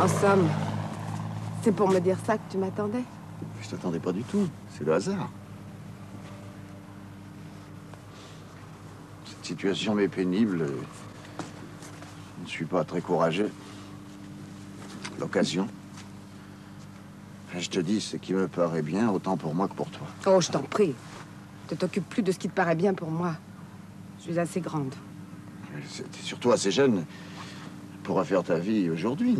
En somme, c'est pour me dire ça que tu m'attendais? Je t'attendais pas du tout. C'est le hasard. Cette situation m'est pénible. Je ne suis pas très courageux. L'occasion. Je te dis ce qui me paraît bien, autant pour moi que pour toi. Oh, je t'en prie. Ne t'occupe plus de ce qui te paraît bien pour moi. Je suis assez grande. T'es surtout assez jeune pour refaire ta vie aujourd'hui.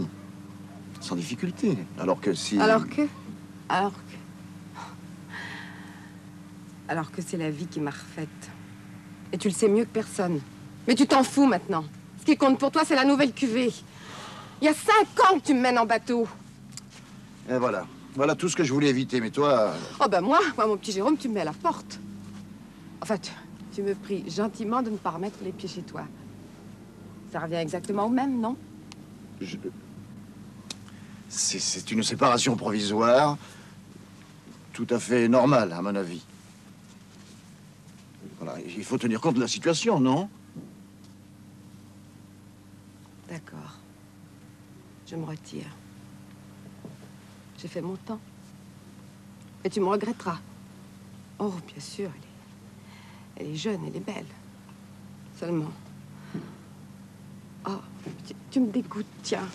Sans difficulté. Alors que si... Alors que c'est la vie qui m'a refaite. Et tu le sais mieux que personne. Mais tu t'en fous maintenant. Ce qui compte pour toi, c'est la nouvelle cuvée. Il y a 5 ans que tu me mènes en bateau. Et voilà. Voilà tout ce que je voulais éviter, mais toi... Oh ben moi, mon petit Jérôme, tu me mets à la porte. Enfin, tu me pries gentiment de ne pas remettre les pieds chez toi. Ça revient exactement au même, non? C'est une séparation provisoire, tout à fait normale, à mon avis. Voilà, il faut tenir compte de la situation, non? D'accord. Je me retire. J'ai fait mon temps. Et tu me regretteras. Oh, bien sûr, elle est jeune, elle est belle. Seulement... Oh, tu me dégoûtes, tiens.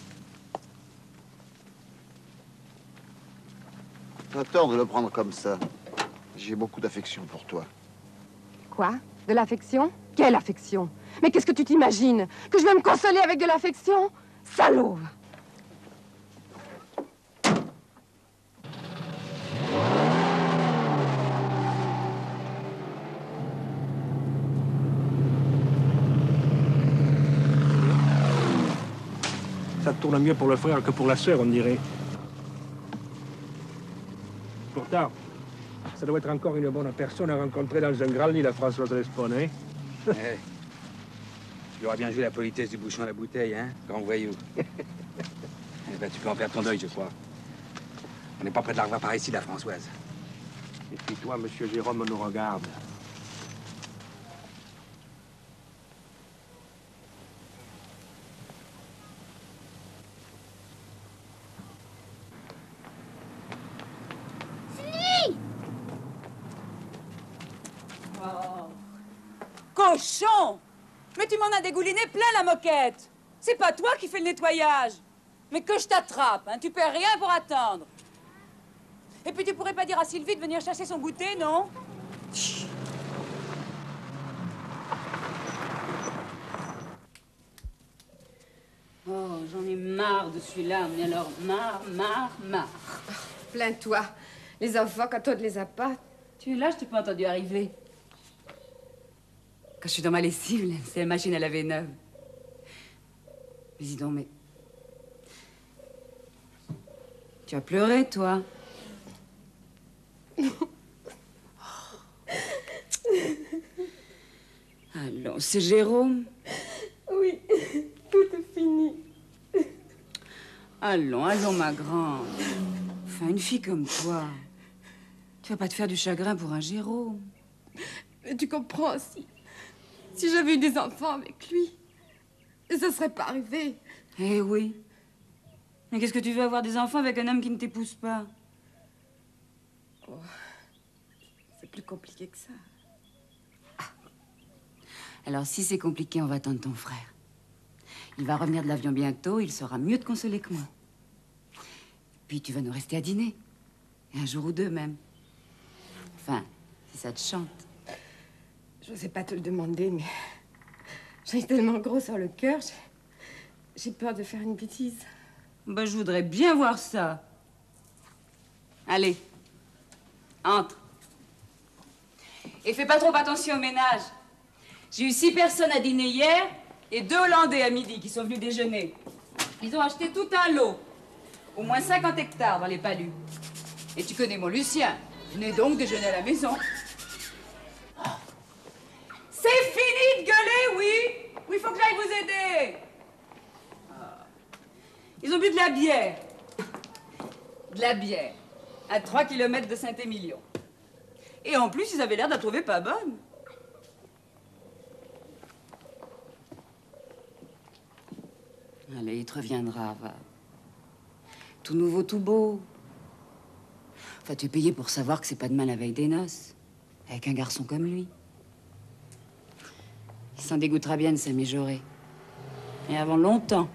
T'as tort de le prendre comme ça. J'ai beaucoup d'affection pour toi. Quoi? De l'affection? Quelle affection? Mais qu'est-ce que tu t'imagines? Que je vais me consoler avec de l'affection? Salaud! Ça tourne mieux pour le frère que pour la sœur, on dirait. Pourtant, ça doit être encore une bonne personne à rencontrer dans un grand lit, la Françoise Lespone, hein? Hey. Tu auras bien joué la politesse du bouchon à la bouteille, hein, grand voyou. Eh ben, tu peux en faire ton deuil, je crois. On n'est pas près de la revoir par ici, la Françoise. Et puis toi, monsieur Jérôme, nous regarde. Cochon! Mais tu m'en as dégouliné plein la moquette. C'est pas toi qui fais le nettoyage. Mais que je t'attrape, hein, tu perds rien pour attendre. Et puis tu pourrais pas dire à Sylvie de venir chercher son goûter, non? Oh, j'en ai marre de celui-là, mais alors marre. Plains-toi. Les enfants, quand on ne les a pas... Tu es là, je t'ai pas entendu arriver. Quand je suis dans ma lessive, c'est la machine à laver neuve. Mais dis donc, mais... Tu as pleuré, toi? Allons, c'est Jérôme? Oui, tout est fini. Allons, ma grande. Enfin, une fille comme toi, tu vas pas te faire du chagrin pour un Jérôme. Mais tu comprends, si j'avais eu des enfants avec lui, ça serait pas arrivé. Eh oui. Mais qu'est-ce que tu veux avoir des enfants avec un homme qui ne t'épouse pas? Oh, c'est plus compliqué que ça. Ah. Alors, si c'est compliqué, on va attendre ton frère. Il va revenir de l'avion bientôt, il saura mieux te consoler que moi. Puis tu vas nous rester à dîner. Et un jour ou deux, même. Enfin, si ça te chante. Je sais pas te le demander, mais... j'ai tellement gros sur le cœur, j'ai peur de faire une bêtise. Ben, je voudrais bien voir ça. Allez, entre. Et fais pas trop attention au ménage. J'ai eu 6 personnes à dîner hier et 2 Hollandais à midi qui sont venus déjeuner. Ils ont acheté tout un lot. Au moins 50 hectares dans les palus. Et tu connais mon Lucien. Venez donc déjeuner à la maison. C'est fini de gueuler, oui? Oui, il faut que j'aille vous aider. Ils ont bu de la bière. De la bière. À 3 kilomètres de Saint-Émilion. Et en plus, ils avaient l'air de la trouver pas bonne. Allez, il te reviendra, va. Tout nouveau, tout beau. Enfin, tu es payé pour savoir que c'est pas demain la veille des noces. Avec un garçon comme lui. Il s'en dégoûtera bien de s'améliorer. Et avant longtemps.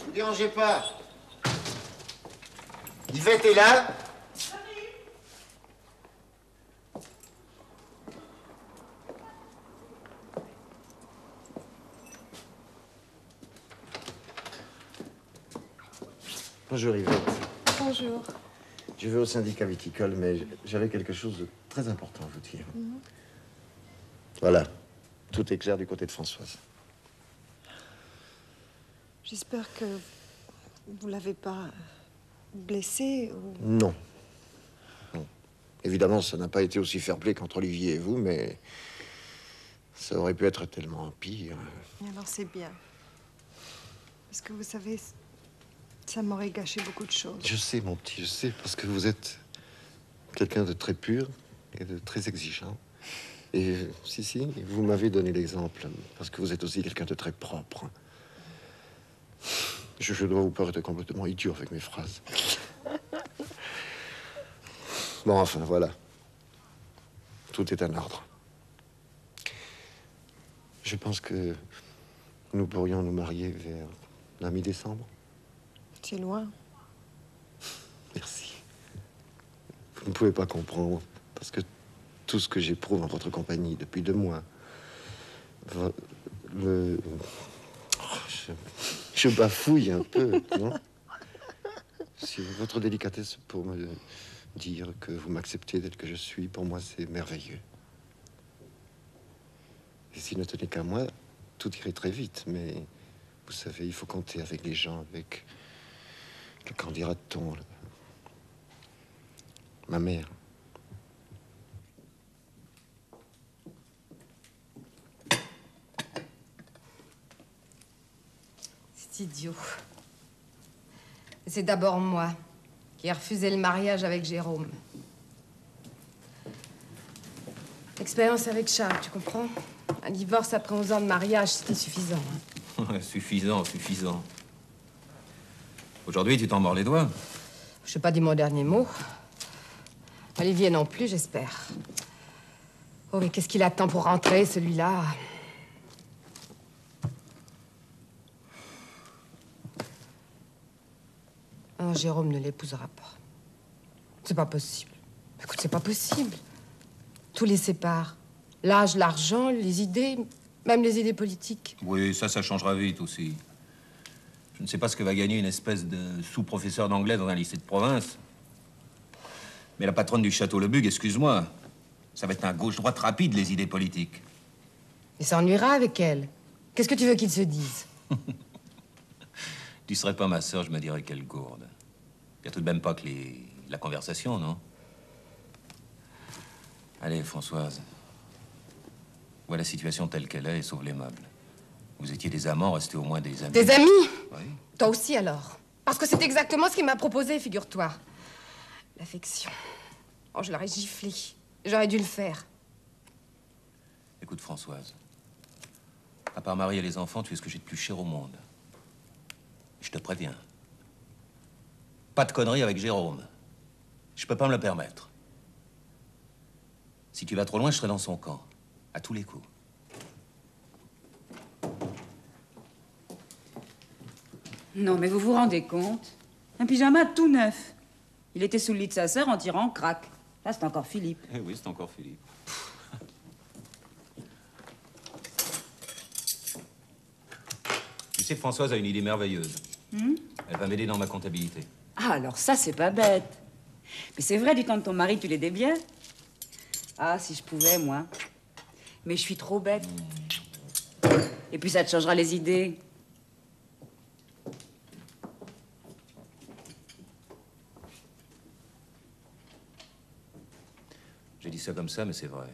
Ne dérangez pas. Yvette est là? Bonjour Yvette. Bonjour. Je vais au syndicat viticole, mais j'avais quelque chose de très important à vous dire. Voilà. Tout est clair du côté de Françoise. J'espère que vous l'avez pas blessé ou... Non. Non. Évidemment, ça n'a pas été aussi fair-play qu'entre Olivier et vous, mais ça aurait pu être tellement pire. Et alors c'est bien. Parce que vous savez, ça m'aurait gâché beaucoup de choses. Je sais, mon petit, je sais, parce que vous êtes quelqu'un de très pur et de très exigeant. Et si, vous m'avez donné l'exemple, parce que vous êtes aussi quelqu'un de très propre. Je dois vous paraître complètement idiot avec mes phrases. Bon, enfin, voilà. Tout est en ordre. Je pense que nous pourrions nous marier vers la mi-décembre. C'est loin. Merci. Vous ne pouvez pas comprendre, parce que tout ce que j'éprouve en votre compagnie depuis 2 mois, je bafouille un peu, non? Si votre délicatesse pour me dire que vous m'acceptez tel que je suis, pour moi, c'est merveilleux. Et s'il ne tenait qu'à moi, tout irait très vite, mais vous savez, il faut compter avec les gens, avec le qu'en dira-t-on, ma mère. C'est idiot. C'est d'abord moi qui ai refusé le mariage avec Jérôme. L'expérience avec Charles, tu comprends? Un divorce après 11 ans de mariage, c'était suffisant. Ouais, suffisant. Aujourd'hui, tu t'en mords les doigts. Je n'ai pas dit mon dernier mot. Olivier non plus, j'espère. Oh, mais qu'est-ce qu'il attend pour rentrer, celui-là? Non, Jérôme ne l'épousera pas. C'est pas possible. Écoute, c'est pas possible. Tout les sépare. L'âge, l'argent, les idées, même les idées politiques. Oui, ça changera vite aussi. Je ne sais pas ce que va gagner une espèce de sous-professeur d'anglais dans un lycée de province. Mais la patronne du château Le Bug, excuse-moi, ça va être un gauche-droite rapide, les idées politiques. Et ça ennuiera avec elle. Qu'est-ce que tu veux qu'ils se disent? Tu serais pas ma sœur, je me dirais quelle gourde. Il y a tout de même pas que la conversation, non? Allez, Françoise. Vois la situation telle qu'elle est et sauve les meubles. Vous étiez des amants, restez au moins des amis. Des amis? Oui. Toi aussi, alors. Parce que c'est exactement ce qu'il m'a proposé, figure-toi. L'affection. Oh, je l'aurais giflé. J'aurais dû le faire. Écoute, Françoise. À part Marie et les enfants, tu es ce que j'ai de plus cher au monde. Je te préviens. Pas de conneries avec Jérôme. Je peux pas me le permettre. Si tu vas trop loin, je serai dans son camp. À tous les coups. Non, mais vous vous rendez compte? Un pyjama tout neuf. Il était sous le lit de sa sœur en tirant crack. Là, c'est encore Philippe. Eh oui, c'est encore Philippe. Tu sais, Françoise a une idée merveilleuse. Elle va m'aider dans ma comptabilité. Ah, alors ça, c'est pas bête. Mais c'est vrai, du temps de ton mari, tu l'aidais bien? Ah, si je pouvais, moi. Mais je suis trop bête. Et puis ça te changera les idées. J'ai dit ça comme ça, mais c'est vrai.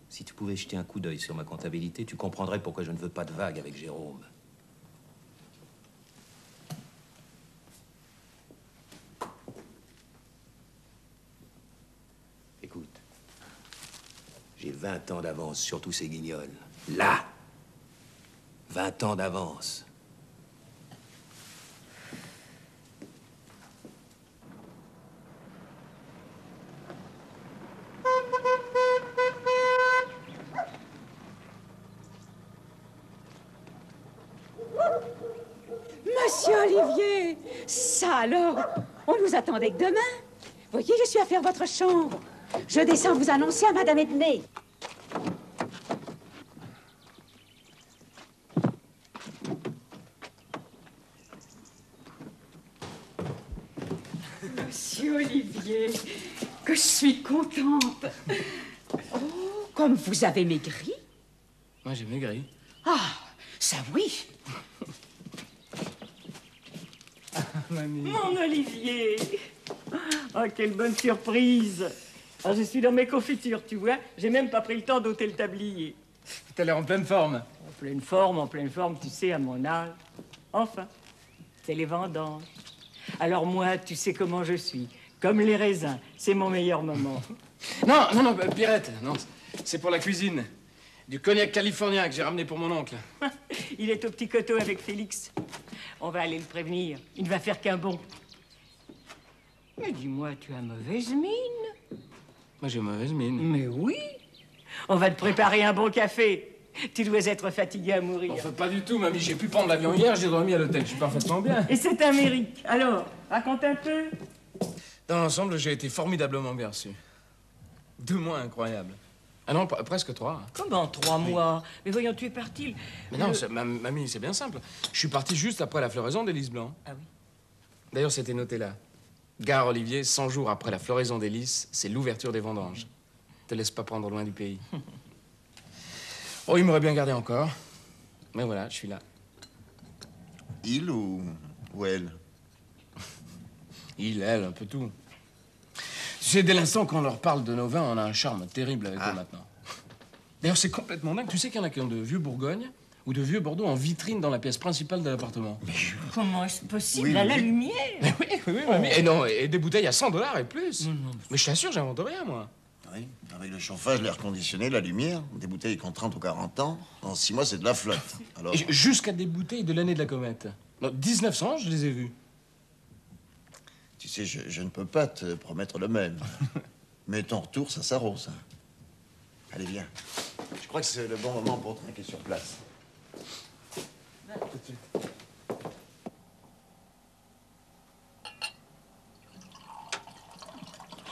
Si tu pouvais jeter un coup d'œil sur ma comptabilité, tu comprendrais pourquoi je ne veux pas de vague avec Jérôme. Écoute, j'ai 20 ans d'avance sur tous ces guignols. Là! 20 ans d'avance. Monsieur Olivier, ça alors, on nous attendait que demain. Voyez, je suis à faire votre chambre. Je descends vous annoncer à Madame Edney. Monsieur Olivier, que je suis contente. Oh, comme vous avez maigri. Moi, j'ai maigri. Ah, ça oui. Mamie. Mon Olivier. Oh, quelle bonne surprise. Ah, je suis dans mes confitures, tu vois. J'ai même pas pris le temps d'ôter le tablier. T'as l'air en pleine forme. En pleine forme, tu sais, à mon âge. Enfin, c'est les vendanges. Alors moi, tu sais comment je suis. Comme les raisins, c'est mon meilleur moment. Non, Pierrette, non, c'est pour la cuisine. Du cognac californien que j'ai ramené pour mon oncle. Il est au petit coteau avec Félix. On va aller le prévenir. Il ne va faire qu'un bond. Mais dis-moi, tu as mauvaise mine. Moi, j'ai mauvaise mine. Mais oui. On va te préparer un bon café. Tu dois être fatigué à mourir. Enfin, pas du tout, mamie. J'ai pu prendre l'avion hier, j'ai dormi à l'hôtel. Je suis parfaitement bien. Et c'est Amérique. Alors, raconte un peu. Dans l'ensemble, j'ai été formidablement bien reçu. 2 mois incroyables. Ah non, presque 3. Comment 3 mois? Mais voyons, tu es parti... Mais non, mamie, c'est bien simple. Je suis parti juste après la floraison des lys blancs. Ah oui? D'ailleurs, c'était noté là. Gare Olivier, 100 jours après la floraison des lys, c'est l'ouverture des vendanges. Te laisse pas prendre loin du pays. Oh, il m'aurait bien gardé encore. Mais voilà, je suis là. Il ou elle? Il, elle, un peu tout. Tu sais, dès l'instant qu'on leur parle de nos vins, on a un charme terrible avec eux maintenant. D'ailleurs, c'est complètement dingue. Tu sais qu'il y en a qui ont de vieux Bourgogne ou de vieux Bordeaux en vitrine dans la pièce principale de l'appartement. Comment est-ce possible à la lumière? Mais oui, mamie. Et non, et des bouteilles à 100 $ et plus. Mais je t'assure, j'invente rien, moi. Oui, avec le chauffage, l'air conditionné, la lumière, des bouteilles qui ont 30 ou 40 ans, en 6 mois, c'est de la flotte. Alors... Et jusqu'à des bouteilles de l'année de la comète. Non, 1900, je les ai vues. Tu sais, je ne peux pas te promettre le même. Mais ton retour, ça s'arrose. Allez, viens. Je crois que c'est le bon moment pour trinquer sur place. Tout de suite.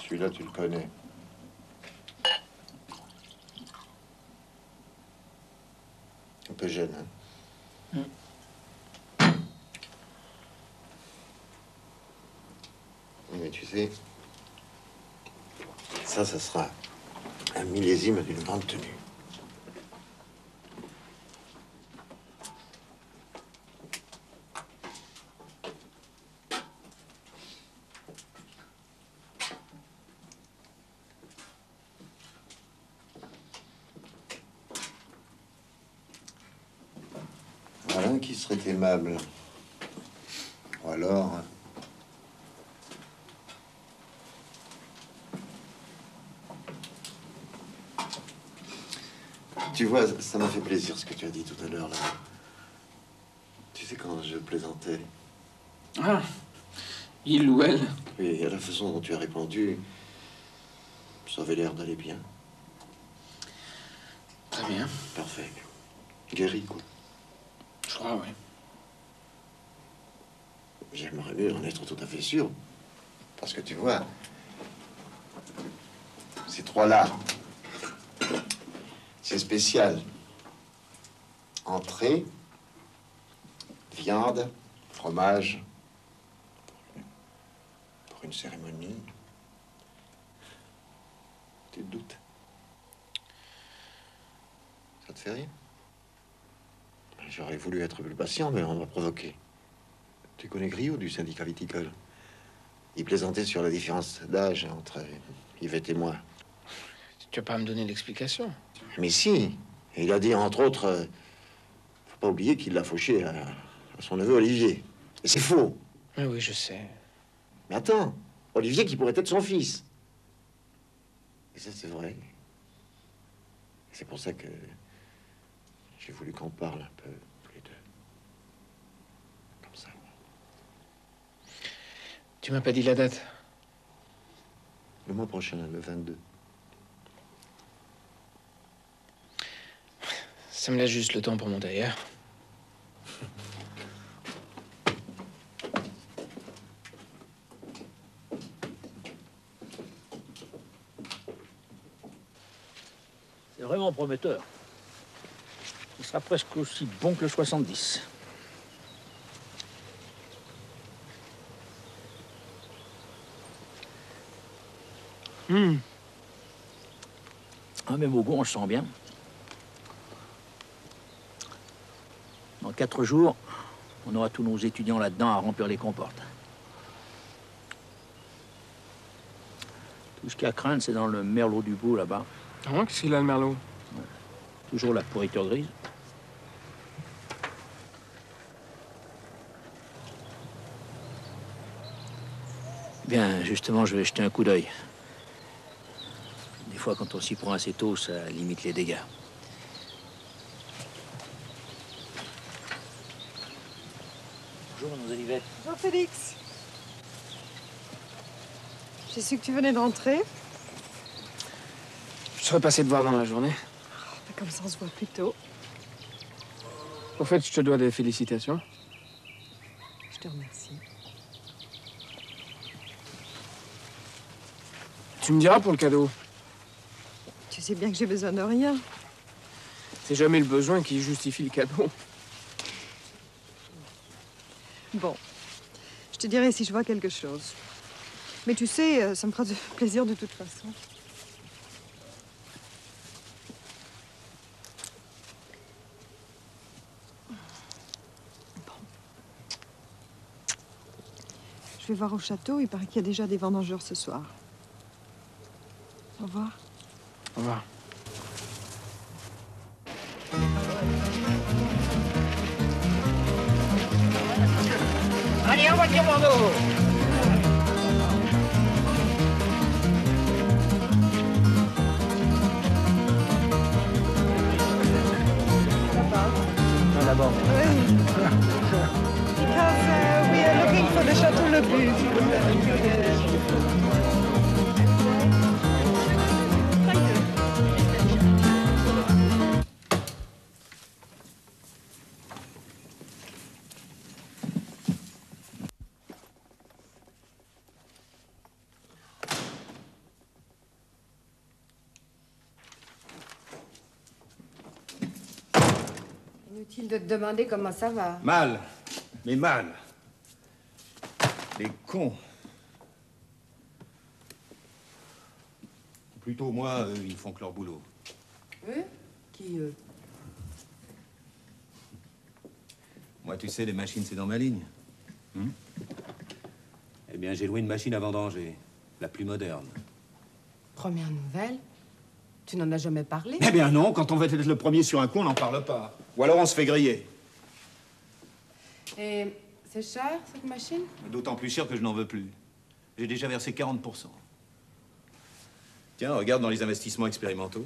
Celui-là, tu le connais. Un peu jeune, hein? Mais tu sais, ça sera un millésime d'une grande tenue. Voilà qui serait aimable. Ou alors... Tu vois, ça m'a fait plaisir ce que tu as dit tout à l'heure, là. Tu sais, quand je plaisantais... Ah, il ou elle? Oui, à la façon dont tu as répondu, ça avait l'air d'aller bien. Très bien. Parfait. Guéri, quoi. Je crois, oui. J'aimerais mieux en être tout à fait sûr. Parce que tu vois, ces trois-là, c'est spécial. Entrée, viande, fromage, pour une cérémonie. Tu te doutes? Ça te fait rire? J'aurais voulu être plus patient, mais on m'a provoqué. Tu connais Griot du syndicat viticole? Il plaisantait sur la différence d'âge entre Yvette et moi. Tu vas pas me donner l'explication? Mais si. Il a dit, entre autres, faut pas oublier qu'il l'a fauché à son neveu Olivier. Et c'est faux. Ah oui, je sais. Mais attends, Olivier qui pourrait être son fils. Et ça, c'est vrai. C'est pour ça que j'ai voulu qu'on parle un peu, tous les deux. Comme ça. Tu m'as pas dit la date? Le mois prochain, le 22. Ça me laisse juste le temps pour monter ailleurs. C'est vraiment prometteur. Ce sera presque aussi bon que le 70. Ah, même au goût, on le sent bien. Dans 4 jours, on aura tous nos étudiants là-dedans à remplir les comportes. Tout ce qu'il y a à craindre, c'est dans le merlot du bout, là-bas. Ah, qu'est-ce qu'il a, le merlot? Ouais. Toujours la pourriture grise. Bien, justement, je vais jeter un coup d'œil. Des fois, quand on s'y prend assez tôt, ça limite les dégâts. Bonjour, mademoiselle Yvette. Bonjour, Félix. J'ai su que tu venais d'entrer. Je serais passé te voir dans la journée. Comme ça, on se voit plus tôt. Au fait, je te dois des félicitations. Je te remercie. Tu me diras pour le cadeau. Tu sais bien que j'ai besoin de rien. C'est jamais le besoin qui justifie le cadeau. Bon, je te dirai si je vois quelque chose. Mais tu sais, ça me fera plaisir de toute façon. Bon. Je vais voir au château. Il paraît qu'il y a déjà des vendangeurs ce soir. Au revoir. Au revoir. Allez, en voiture, Bordeaux! D'abord. Oui. Because we are looking for the Château Le Bus. Inutile de te demander comment ça va. Mal. Mais mal. Les cons. Plutôt moi, eux, ils font que leur boulot. Eux? Qui, eux? Moi, tu sais, les machines, c'est dans ma ligne. Eh bien, j'ai loué une machine à vendanger. La plus moderne. Première nouvelle? Tu n'en as jamais parlé? Eh bien non, quand on va être le premier sur un coup, on n'en parle pas. Ou alors on se fait griller. Et c'est cher, cette machine? D'autant plus cher que je n'en veux plus. J'ai déjà versé 40%. Tiens, regarde dans les investissements expérimentaux.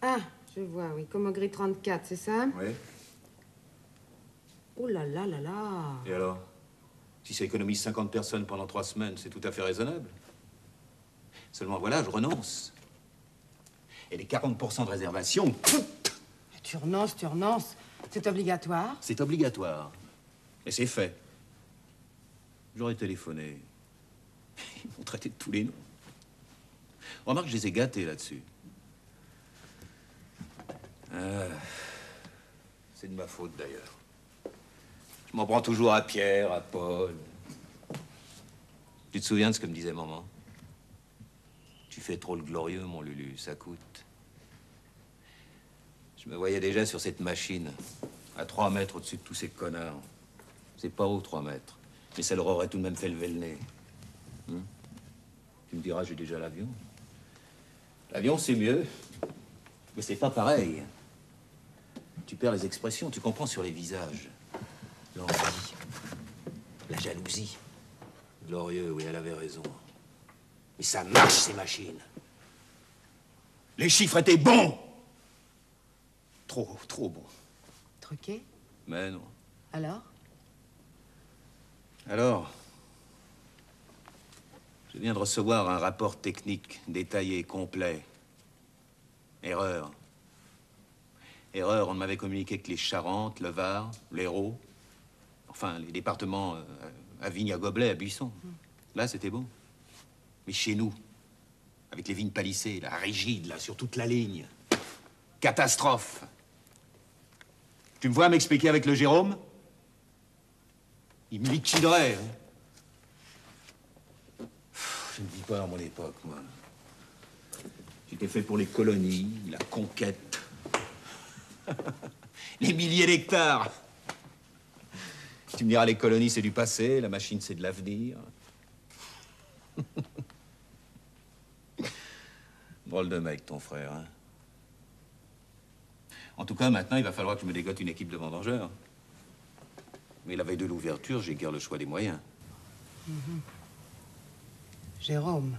Ah, je vois, oui. Comme au gris 34, c'est ça? Oui. Oh là là là là! Et alors? Si ça économise 50 personnes pendant 3 semaines, c'est tout à fait raisonnable. Seulement voilà, je renonce. Et les 40% de réservation, Tu renonces, tu renonces. C'est obligatoire. c'est obligatoire. Et c'est fait. J'aurais téléphoné. Ils m'ont traité de tous les noms. Remarque, je les ai gâtés là-dessus. C'est de ma faute, d'ailleurs. Je m'en prends toujours à Pierre, à Paul. Tu te souviens de ce que me disait maman? Tu fais trop le glorieux, mon Lulu, ça coûte. Je me voyais déjà sur cette machine, à 3 mètres au-dessus de tous ces connards. C'est pas haut, 3 mètres. Mais ça leur aurait tout de même fait lever le nez. Tu me diras, j'ai déjà l'avion. L'avion, c'est mieux. Mais c'est pas pareil. Tu perds les expressions, tu comprends sur les visages. L'envie, la jalousie. Glorieux, oui, elle avait raison. Mais ça marche, ces machines. Les chiffres étaient bons. Trop bons. Truqué? Mais non. Alors? Je viens de recevoir un rapport technique détaillé, complet. Erreur. Erreur, on ne m'avait communiqué que les Charentes, le Var, l'Hérault. Enfin, les départements à vignes, à gobelets, à buissons. Là, c'était bon. Mais chez nous, avec les vignes palissées, là, rigides, là, sur toute la ligne. Catastrophe. Tu me vois m'expliquer avec le Jérôme? Il me liquiderait. Hein. Je ne vis pas à mon époque, moi. J'étais fait pour les colonies, la conquête. Les milliers d'hectares. Tu me diras, les colonies, c'est du passé, la machine, c'est de l'avenir. Drôle de mec, ton frère, hein. En tout cas, maintenant, il va falloir que je me dégote une équipe de vendangeurs. Mais la veille de l'ouverture, j'ai guère le choix des moyens. Jérôme.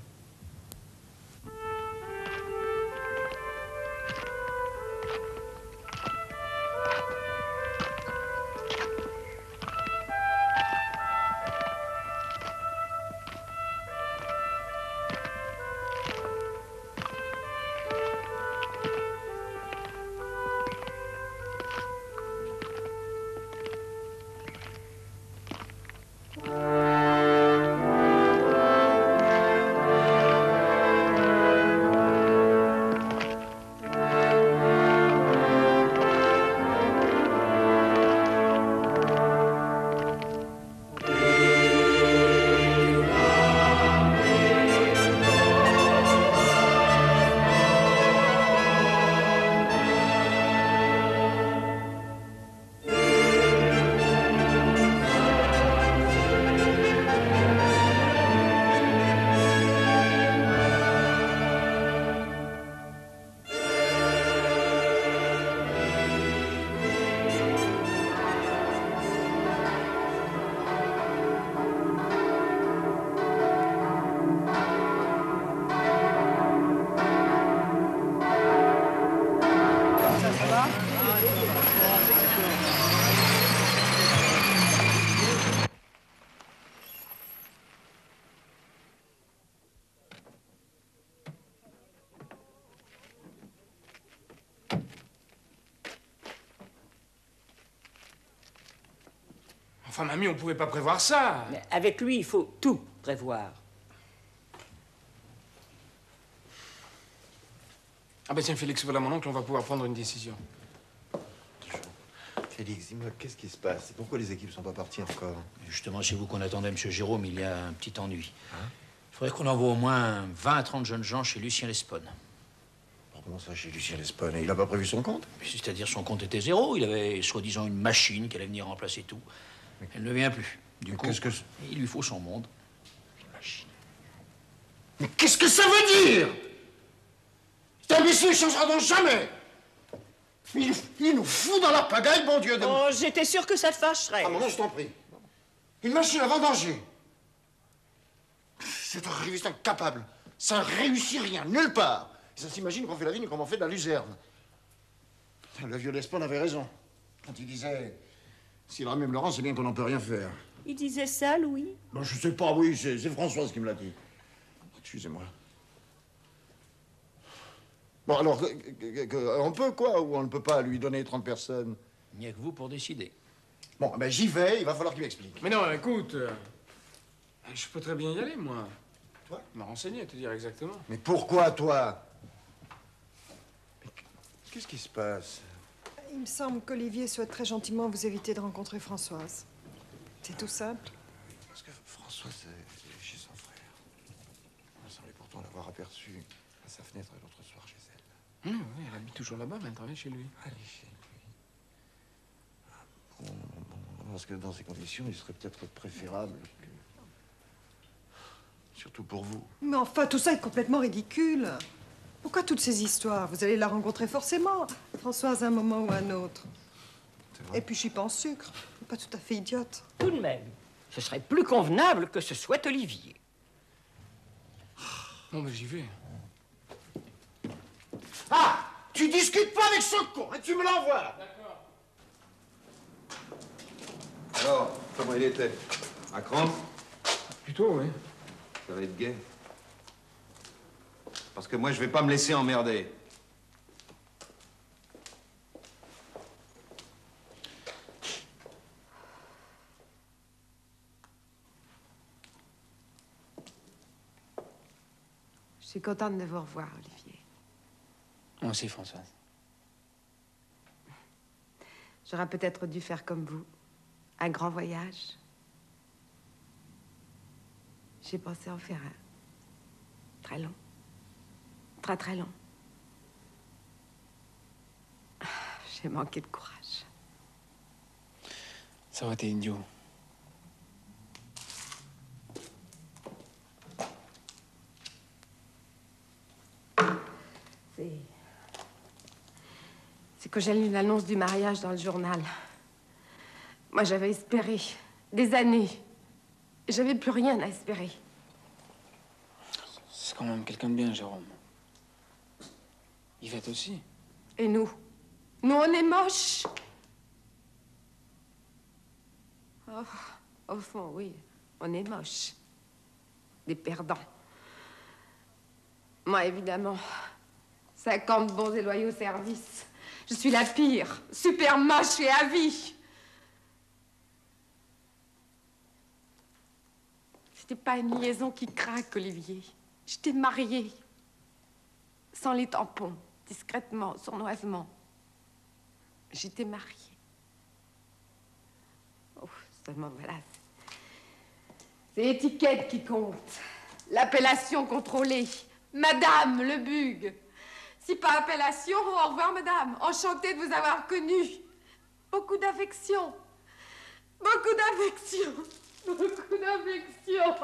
Enfin, mamie, on pouvait pas prévoir ça. Mais avec lui, il faut tout prévoir. Ah ben tiens, Félix, voilà mon oncle, on va pouvoir prendre une décision. Félix, dis-moi, qu'est-ce qui se passe? Et pourquoi les équipes sont pas parties encore? Justement, chez vous qu'on attendait M. Jérôme, il y a un petit ennui. Il faudrait qu'on envoie au moins 20 à 30 jeunes gens chez Lucien Lespone. Comment ça, chez Lucien Lespone? Il a pas prévu son compte? C'est-à-dire son compte était zéro. Il avait soi-disant une machine qui allait venir remplacer tout. Elle ne vient plus. Du coup, il lui faut son monde. Machine. Mais qu'est-ce que ça veut dire? Cet imbécile ne changera donc jamais. Il nous fout dans la pagaille, bon Dieu de... Oh, j'étais sûre que ça te fâcherait. Ah, maman, je t'en prie. Une machine à vendanger. C'est arriviste incapable. Ça ne réussit rien, nulle part. Et ça s'imagine qu'on fait la vigne comme on fait de la luzerne. Le vieux Lespone avait raison. Quand il disait... S'il ramène Laurent, c'est bien qu'on n'en peut rien faire. Il disait ça, Louis? Ben, je sais pas, oui, c'est Françoise qui me l'a dit. Excusez-moi. Bon, alors, on peut, quoi, ou on ne peut pas lui donner 30 personnes? Il n'y a que vous pour décider. Bon, ben j'y vais, il va falloir qu'il m'explique. Mais non, écoute, je peux très bien y aller, moi. Toi? Me renseigner, te dire exactement. Mais pourquoi, toi? Qu'est-ce qui se passe? Il me semble qu'Olivier souhaite très gentiment vous éviter de rencontrer Françoise. C'est tout simple. Parce que François, c'est chez son frère. aperçu à sa fenêtre l'autre soir chez elle. Oui, elle habite toujours là-bas, mais elle travaille chez lui. Allez, chez lui. Bon, parce que dans ces conditions, il serait peut-être préférable que... Surtout pour vous. Mais enfin, tout ça est complètement ridicule. Pourquoi toutes ces histoires? Vous allez la rencontrer forcément, Françoise, à un moment ou à un autre. Et puis, je suis pas en sucre. Pas tout à fait idiote. Tout de même, ce serait plus convenable que ce soit Olivier. Bon, ben j'y vais. Ah! Tu discutes pas avec ce con et tu me l'envoies. D'accord. Alors, comment il était? À cran? Plutôt, oui. Ça va être gai. Parce que moi, je vais pas me laisser emmerder. Je suis contente de vous revoir, Olivier. Moi aussi, Françoise. J'aurais peut-être dû faire comme vous. Un grand voyage. J'ai pensé en faire un. Très long. Très, très long. J'ai manqué de courage. Ça aurait été idiot. C'est que j'ai lu l'annonce du mariage dans le journal. Moi, j'avais espéré. Des années. Et j'avais plus rien à espérer. C'est quand même quelqu'un de bien, Jérôme. Yvette aussi. Et nous? Nous, on est moches. Oh, au fond, oui, on est moches. Des perdants. Moi, évidemment, 50 bons et loyaux services. Je suis la pire, super moche et à vie. C'était pas une liaison qui craque, Olivier. J'étais mariée. Sans les tampons, discrètement, sournoisement. J'étais mariée. Oh, seulement voilà. C'est l'étiquette qui compte. L'appellation contrôlée. Madame Le Bugue. Si pas appellation, au revoir, madame. Enchantée de vous avoir connue. Beaucoup d'affection. Beaucoup d'affection. Beaucoup d'affection.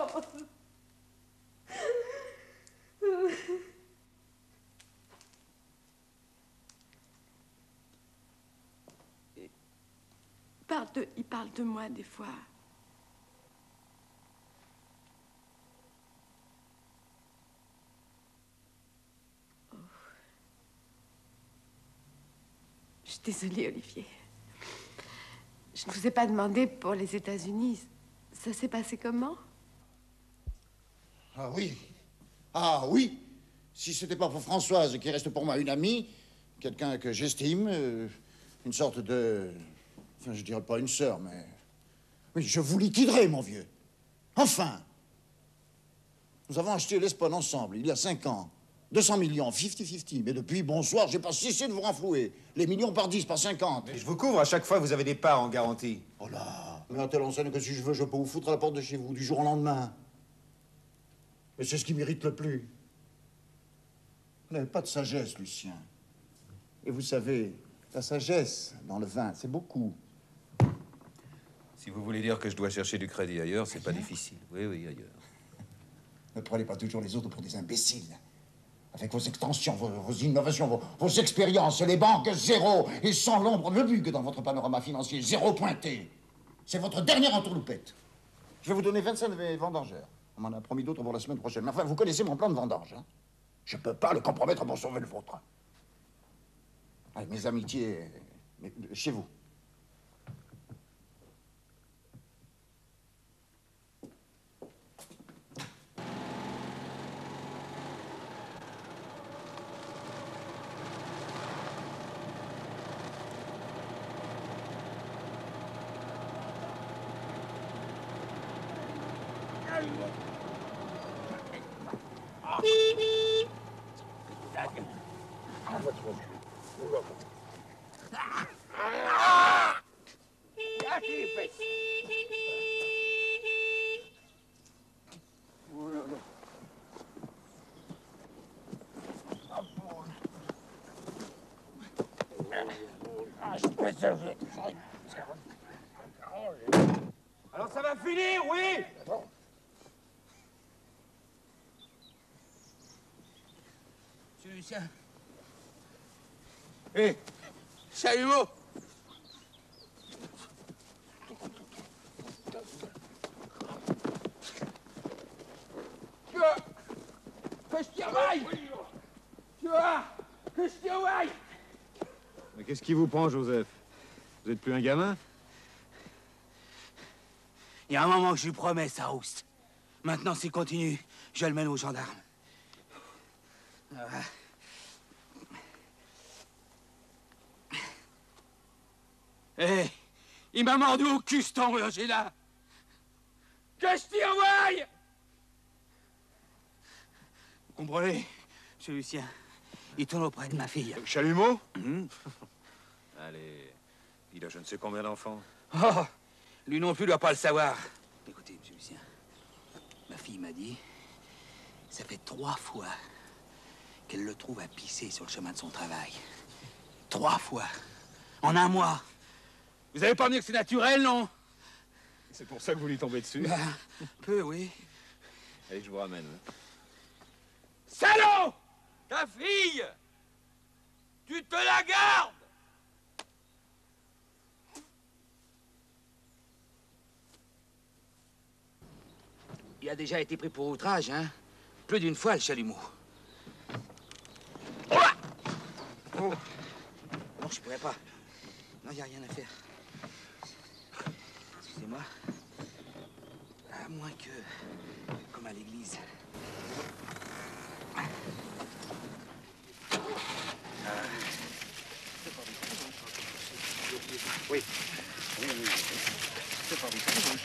Il parle de moi des fois. Oh. Je suis désolée, Olivier. Je ne vous ai pas demandé pour les États-Unis. Ça s'est passé comment? Ah oui. Ah oui. Si c'était pas pour Françoise, qui reste pour moi une amie, quelqu'un que j'estime, une sorte de... Enfin, je dirais pas une sœur, mais... Oui, je vous liquiderai, mon vieux. Enfin. Nous avons acheté l'Espone ensemble, il y a 5 ans. 200 millions, 50-50. Mais depuis, bonsoir, j'ai pas cessé de vous renflouer. Les millions par 10, par 50. Mais je vous couvre à chaque fois, vous avez des parts en garantie. Oh là. Mais à telle enseigne que si je veux, je peux vous foutre à la porte de chez vous, du jour au lendemain. Mais c'est ce qui m'irrite le plus. Vous n'avez pas de sagesse, Lucien. Et vous savez, la sagesse, dans le vin, c'est beaucoup. Si vous voulez dire que je dois chercher du crédit ailleurs, c'est pas difficile. Oui, oui, ailleurs. Ne prenez pas toujours les autres pour des imbéciles. Avec vos extensions, vos innovations, vos expériences, les banques, zéro. Et sans l'ombre de Bugue dans votre panorama financier, zéro pointé. C'est votre dernière entourloupette. Je vais vous donner 25 vendangeurs. On m'en a promis d'autres pour la semaine prochaine. Mais enfin, vous connaissez mon plan de vendange, hein? Je peux pas le compromettre pour sauver le vôtre. Allez, mes amitiés, chez vous. Alors ça va finir, oui? Monsieur Lucien. Hé, chalumeau. Tu vois que je t'y envoie. Tu vois que je t'y envoie. Mais qu'est-ce qui vous prend, Joseph? Vous êtes plus un gamin? Il y a un moment que je lui promets, ça rouste. Maintenant, s'il continue, je le mène aux gendarmes. Hé, il m'a mordu au cul, cet horloger là. Que je t'y envoie! Vous comprenez, monsieur Lucien? Il tourne auprès de ma fille. Chalumeau? Allez, il a je ne sais combien d'enfants. Oh, lui non plus doit pas le savoir. Écoutez, monsieur Lucien, ma fille m'a dit, ça fait 3 fois qu'elle le trouve à pisser sur le chemin de son travail. 3 fois. En un mois. Vous avez pas dit que c'est naturel, non? C'est pour ça que vous lui tombez dessus? Peu, oui. Allez, je vous ramène. Salaud! Ta fille! Tu te la gardes! Il a déjà été pris pour outrage, hein? Plus d'une fois, le chalumeau. Oh. Non, je pourrais pas. Non, il n'y a rien à faire. Excusez-moi. À moins que... comme à l'église. Oui. C'est pas possible.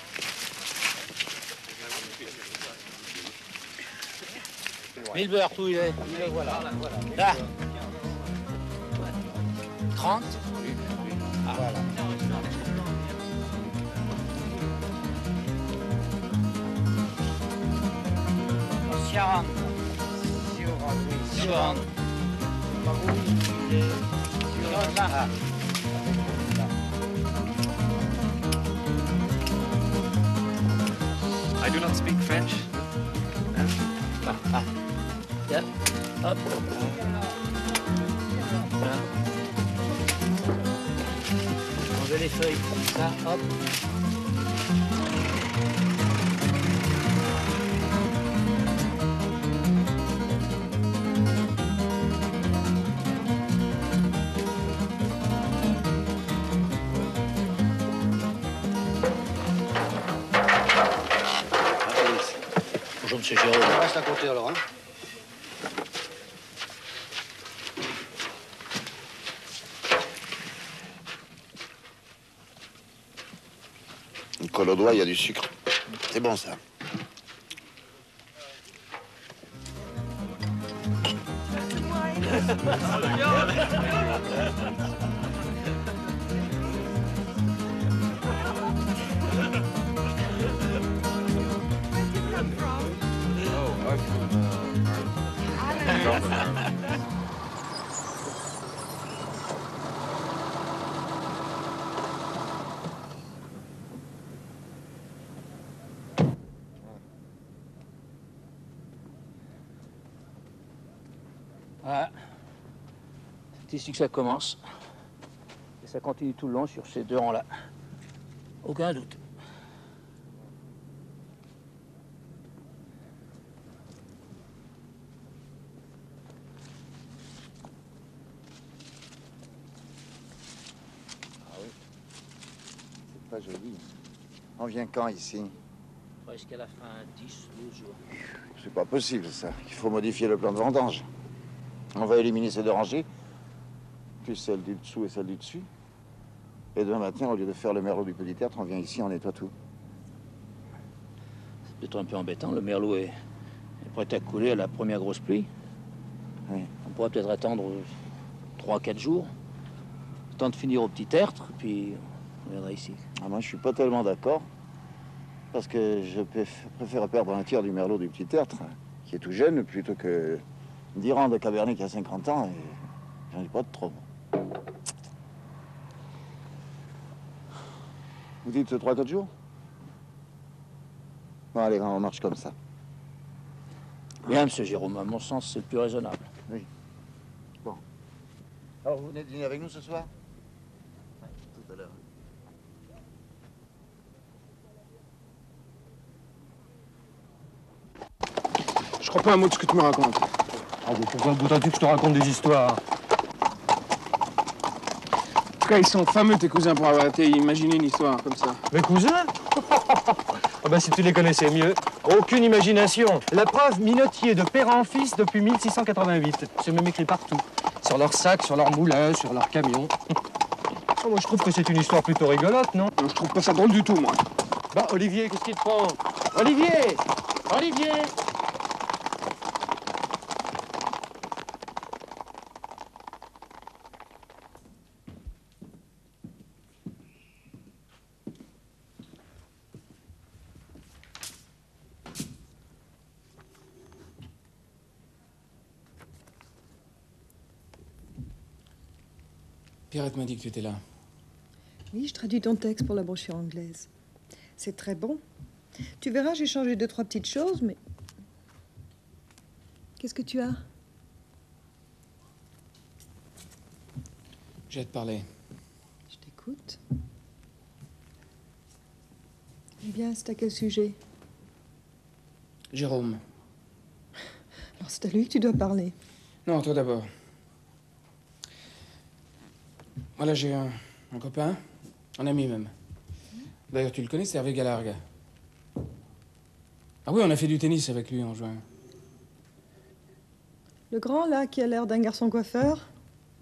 Milbert, où il est? Il est, voilà. Là. 30? Ah, voilà. Siaran. Siaran. Siaran. I do not speak French. Yeah. Hop. Voilà. Changez les feuilles comme ça, hop. Bonjour, monsieur Jérôme. On reste à côté alors, hein? Une colle au doigt, il y a du sucre. C'est bon, ça. Voilà. C'est ici que ça commence. Et ça continue tout le long sur ces 2 rangs-là. Aucun doute. Ah oui. C'est pas joli. On vient quand ici? Presque à la fin, 10, 12 jours. C'est pas possible, ça. Il faut modifier le plan de vendange. On va éliminer ces 2 rangées, puis celle du dessous et celle du dessus. Et demain matin, au lieu de faire le merlot du petit tertre, on vient ici, on nettoie tout. C'est peut-être un peu embêtant. Le merlot est prêt à couler à la première grosse pluie. Oui. On pourrait peut-être attendre 3-4 jours. Le temps de finir au petit tertre, puis on viendra ici. Ah, moi, je suis pas tellement d'accord. Parce que je préfère perdre un tiers du merlot du petit tertre, qui est tout jeune, plutôt que 10 rangs de cabernet qui a 50 ans, et j'en ai pas de trop. Vous dites 3-4 jours? Bon, allez, on marche comme ça. Bien, monsieur Jérôme, à mon sens, c'est le plus raisonnable. Oui. Bon. Alors, vous venez dîner avec nous ce soir? Tout à l'heure. Je crois pas un mot de ce que tu me racontes. Ah, mais pourquoi voudrais-tu que je te raconte des histoires? En tout cas, ils sont fameux, tes cousins, pour avoir été imaginer une histoire comme ça. Mes cousins? Ah ben si tu les connaissais mieux. Aucune imagination. La preuve, minotier de père en fils depuis 1688. C'est même écrit partout. Sur leurs sacs, sur leurs moulins, sur leurs camions. Oh, moi, je trouve que c'est une histoire plutôt rigolote, non? Non, je trouve pas ça drôle du tout, moi. Bah, Olivier, qu'est-ce qu'il te prend? Olivier! Olivier! Pierrette m'a dit que tu étais là. Oui, je traduis ton texte pour la brochure anglaise. C'est très bon. Tu verras, j'ai changé 2-3 petites choses, mais... Qu'est-ce que tu as? J'ai à te parler. Je t'écoute. Eh bien, c'est à quel sujet? Jérôme. Alors, c'est à lui que tu dois parler. Non, toi d'abord. Voilà, j'ai un copain, un ami même. D'ailleurs, tu le connais, c'est Hervé Galargue. Ah oui, on a fait du tennis avec lui en juin. Le grand, là, qui a l'air d'un garçon coiffeur?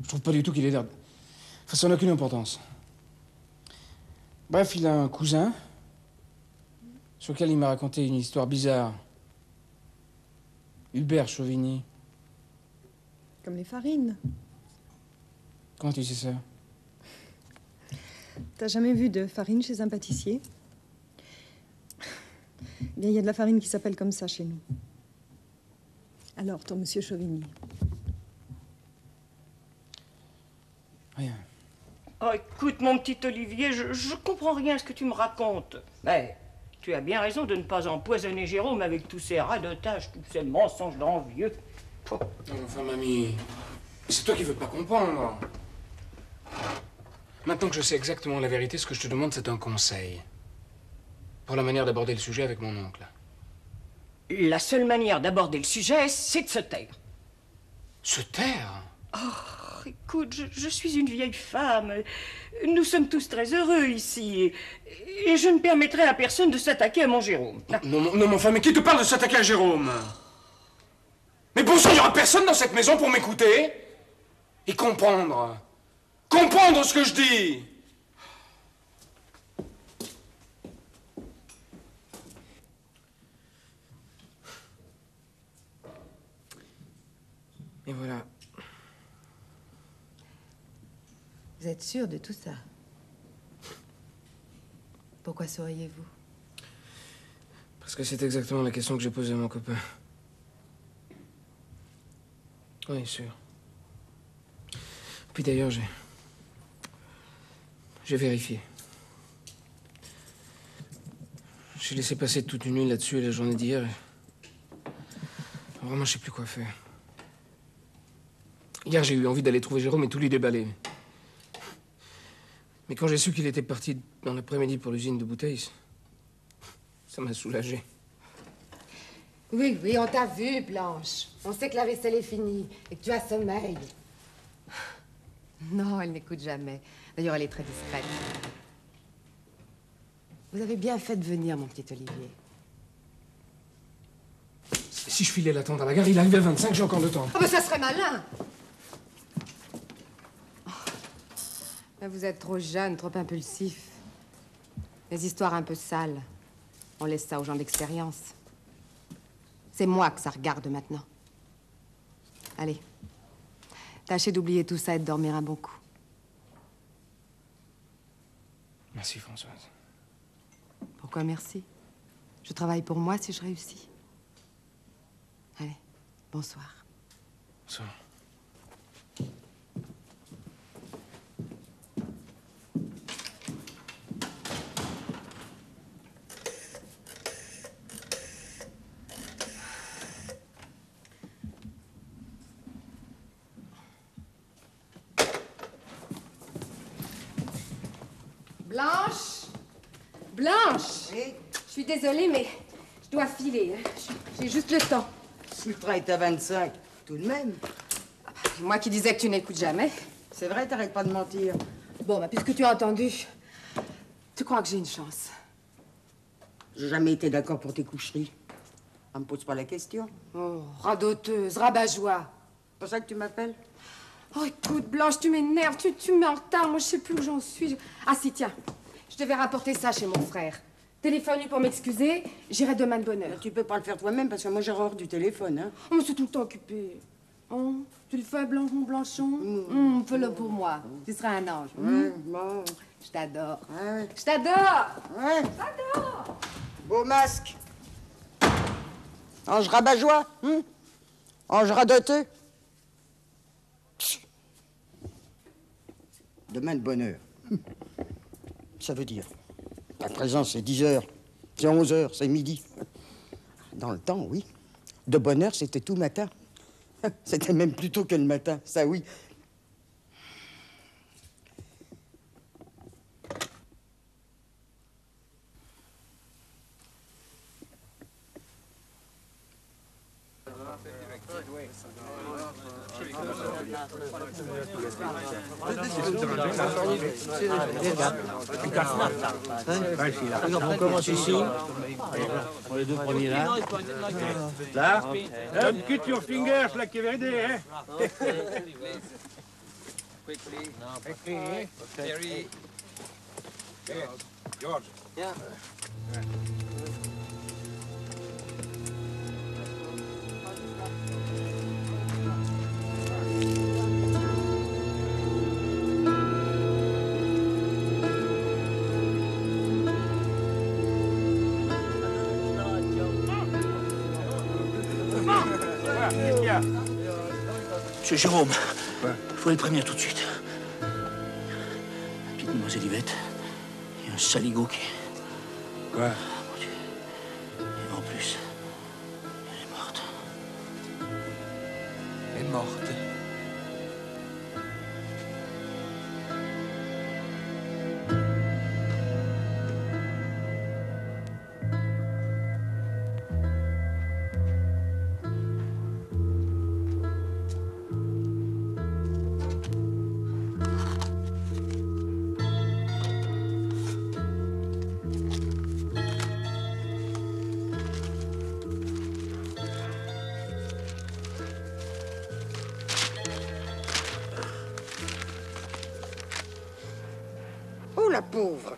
Je trouve pas du tout qu'il ait l'air... Enfin, ça n'a aucune importance. Bref, il a un cousin sur lequel il m'a raconté une histoire bizarre. Hubert Chauvigny. Comme les farines. Comment tu sais ça? T'as jamais vu de farine chez un pâtissier? Eh bien, il y a de la farine qui s'appelle comme ça chez nous. Alors, ton monsieur Chauvigny. Rien. Oh, écoute, mon petit Olivier, je comprends rien à ce que tu me racontes. Mais tu as bien raison de ne pas empoisonner Jérôme avec tous ces radotages, tous ces mensonges d'envieux. Non, enfin, mamie, c'est toi qui veux pas comprendre. Maintenant que je sais exactement la vérité, ce que je te demande, c'est un conseil. Pour la manière d'aborder le sujet avec mon oncle. La seule manière d'aborder le sujet, c'est de se taire. Se taire? Oh, écoute, je suis une vieille femme. Nous sommes tous très heureux ici. Et je ne permettrai à personne de s'attaquer à mon Jérôme. Non, mon enfin, mais qui te parle de s'attaquer à Jérôme? Mais bon sang, il n'y aura personne dans cette maison pour m'écouter et comprendre. Comprendre ce que je dis. Et voilà. Vous êtes sûr de tout ça? Pourquoi souriez-vous? Parce que c'est exactement la question que j'ai posée à mon copain. Oui, sûr. Puis d'ailleurs, j'ai vérifié. J'ai laissé passer toute une nuit là-dessus et la journée d'hier. Vraiment, je sais plus quoi faire. Hier, j'ai eu envie d'aller trouver Jérôme et tout lui déballer. Mais quand j'ai su qu'il était parti dans l'après-midi pour l'usine de bouteilles, ça m'a soulagé. Oui, oui, on t'a vu, Blanche. On sait que la vaisselle est finie et que tu as sommeil. Non, elle n'écoute jamais. D'ailleurs, elle est très discrète. Vous avez bien fait de venir, mon petit Olivier. Si je filais l'attendre à la gare, il arrive à 25, j'ai encore le temps. Oh, mais ça serait malin! Oh. Mais vous êtes trop jeune, trop impulsif. Les histoires un peu sales, on laisse ça aux gens d'expérience. C'est moi que ça regarde maintenant. Allez, tâchez d'oublier tout ça et de dormir un bon coup. Merci, Françoise. Pourquoi merci? Je travaille pour moi si je réussis. Allez, bonsoir. Bonsoir. Blanche? Blanche? Oui? Je suis désolée, mais je dois filer. Hein. J'ai juste le temps. Si le train est à 25, tout de même. Moi qui disais que tu n'écoutes jamais. C'est vrai, t'arrêtes pas de mentir. Bon, bah, puisque tu as entendu, tu crois que j'ai une chance? J'ai jamais été d'accord pour tes coucheries. Ça me pose pas la question. Oh, radoteuse, rabat-joie. C'est pour ça que tu m'appelles? Oh, écoute, Blanche, tu m'énerves, tu me mets en retard. Moi, je sais plus où j'en suis. Ah si, tiens, je devais rapporter ça chez mon frère. Téléphone-lui pour m'excuser, j'irai demain de bonne heure. Tu peux pas le faire toi-même parce que moi j'ai horreur du téléphone, hein. Oh, mais c'est tout le temps occupé. Oh, tu le fais, Blanchon? Fais-le pour moi. Tu seras un ange. Bon. Je t'adore. Ouais. Je t'adore. Ouais. Je t'adore. Beau masque. Ange rabat-joie, Ange radoteux. Demain de bonne heure. Ça veut dire, à présent c'est 10 heures, c'est 11 heures, c'est midi. Dans le temps, oui. De bonne heure, c'était tout matin. C'était même plus tôt que le matin, ça oui. On commence ici. Pour les deux premiers là. Là. Don't cut your fingers like every day, hein? Quickly. Quickly. Terry. George. Yeah. Monsieur Jérôme, il faut les prévenir tout de suite. La petite demoiselle Yvette, il y a un saligo qui... Quoi? Mon Dieu. Et en plus, elle est morte. Elle est morte. Oh, la pauvre!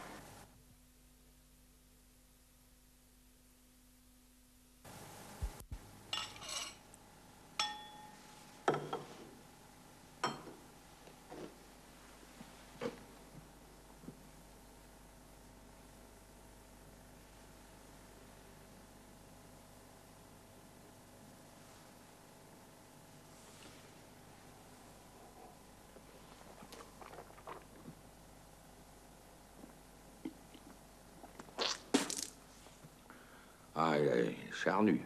Ah, il est charnu.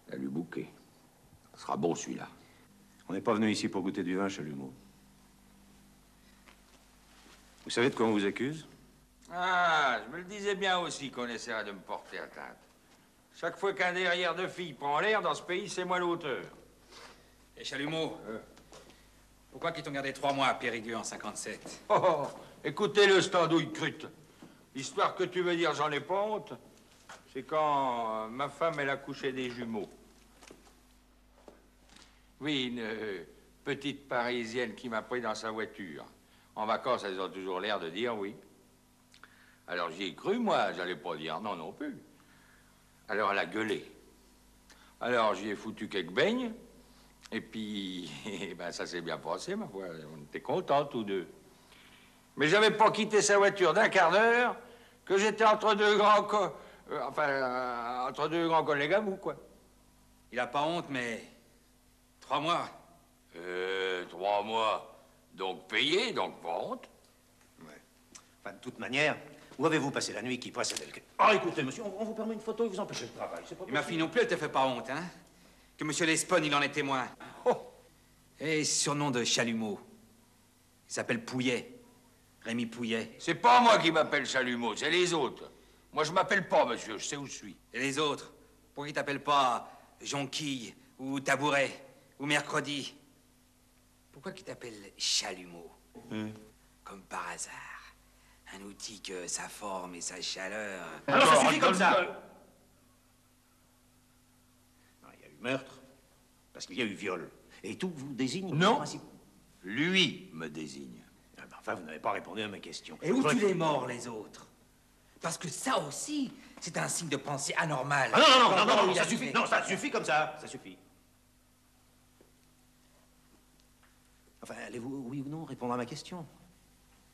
Il a du bouquet. Ce sera bon, celui-là. On n'est pas venu ici pour goûter du vin, Chalumeau. Vous savez de quoi on vous accuse? Ah, je me le disais bien aussi qu'on essaierait de me porter atteinte. Chaque fois qu'un derrière de fille prend l'air dans ce pays, c'est moi l'auteur. Et Chalumeau, pourquoi qu'ils t'ont gardé 3 mois à Périgueux en 57? Oh, écoutez-le, cette andouille crute. L'histoire que tu veux dire, j'en ai pas honte. C'est quand ma femme, elle a couché des jumeaux. Oui, une petite Parisienne qui m'a pris dans sa voiture. En vacances, elles ont toujours l'air de dire oui. Alors j'y ai cru, moi, j'allais pas dire non non plus. Alors elle a gueulé. Alors j'y ai foutu quelques beignes. Et puis, ben, ça s'est bien passé, ma foi. On était contents, tous deux. Mais j'avais pas quitté sa voiture d'un quart d'heure que j'étais entre deux grands entre deux grands collègues à vous, quoi. Il a pas honte, mais 3 mois. 3 mois. Donc payé, donc pas honte. Ouais. Enfin, de toute manière, où avez-vous passé la nuit qui précède le... Ah, écoutez, monsieur, on vous permet une photo et vous empêchez le travail. C'est pas Et ma fille non plus, elle te fait pas honte, hein? Que monsieur Lespone, il en est témoin. Oh! Et surnom de Chalumeau. Il s'appelle Pouillet. Rémi Pouillet. C'est pas moi qui m'appelle Chalumeau, c'est les autres. Moi, je m'appelle pas, monsieur, je sais où je suis. Et les autres? Pourquoi ils t'appellent pas Jonquille, ou Tabouret, ou Mercredi? Pourquoi qu'ils t'appellent Chalumeau? Comme par hasard. Un outil que sa forme et sa chaleur... Alors ça suffit comme ça. Non, il y a eu meurtre, parce qu'il y a eu viol. Et tout vous désigne... Non, lui me désigne. Ah ben, enfin, vous n'avez pas répondu à ma question. Et où tu les mords, les autres? Parce que ça aussi, c'est un signe de pensée anormale. Ah non, Comme non, il ça a suffit. fait. Non, ça suffit comme ça. Ça suffit. Enfin, allez-vous, oui ou non, répondre à ma question?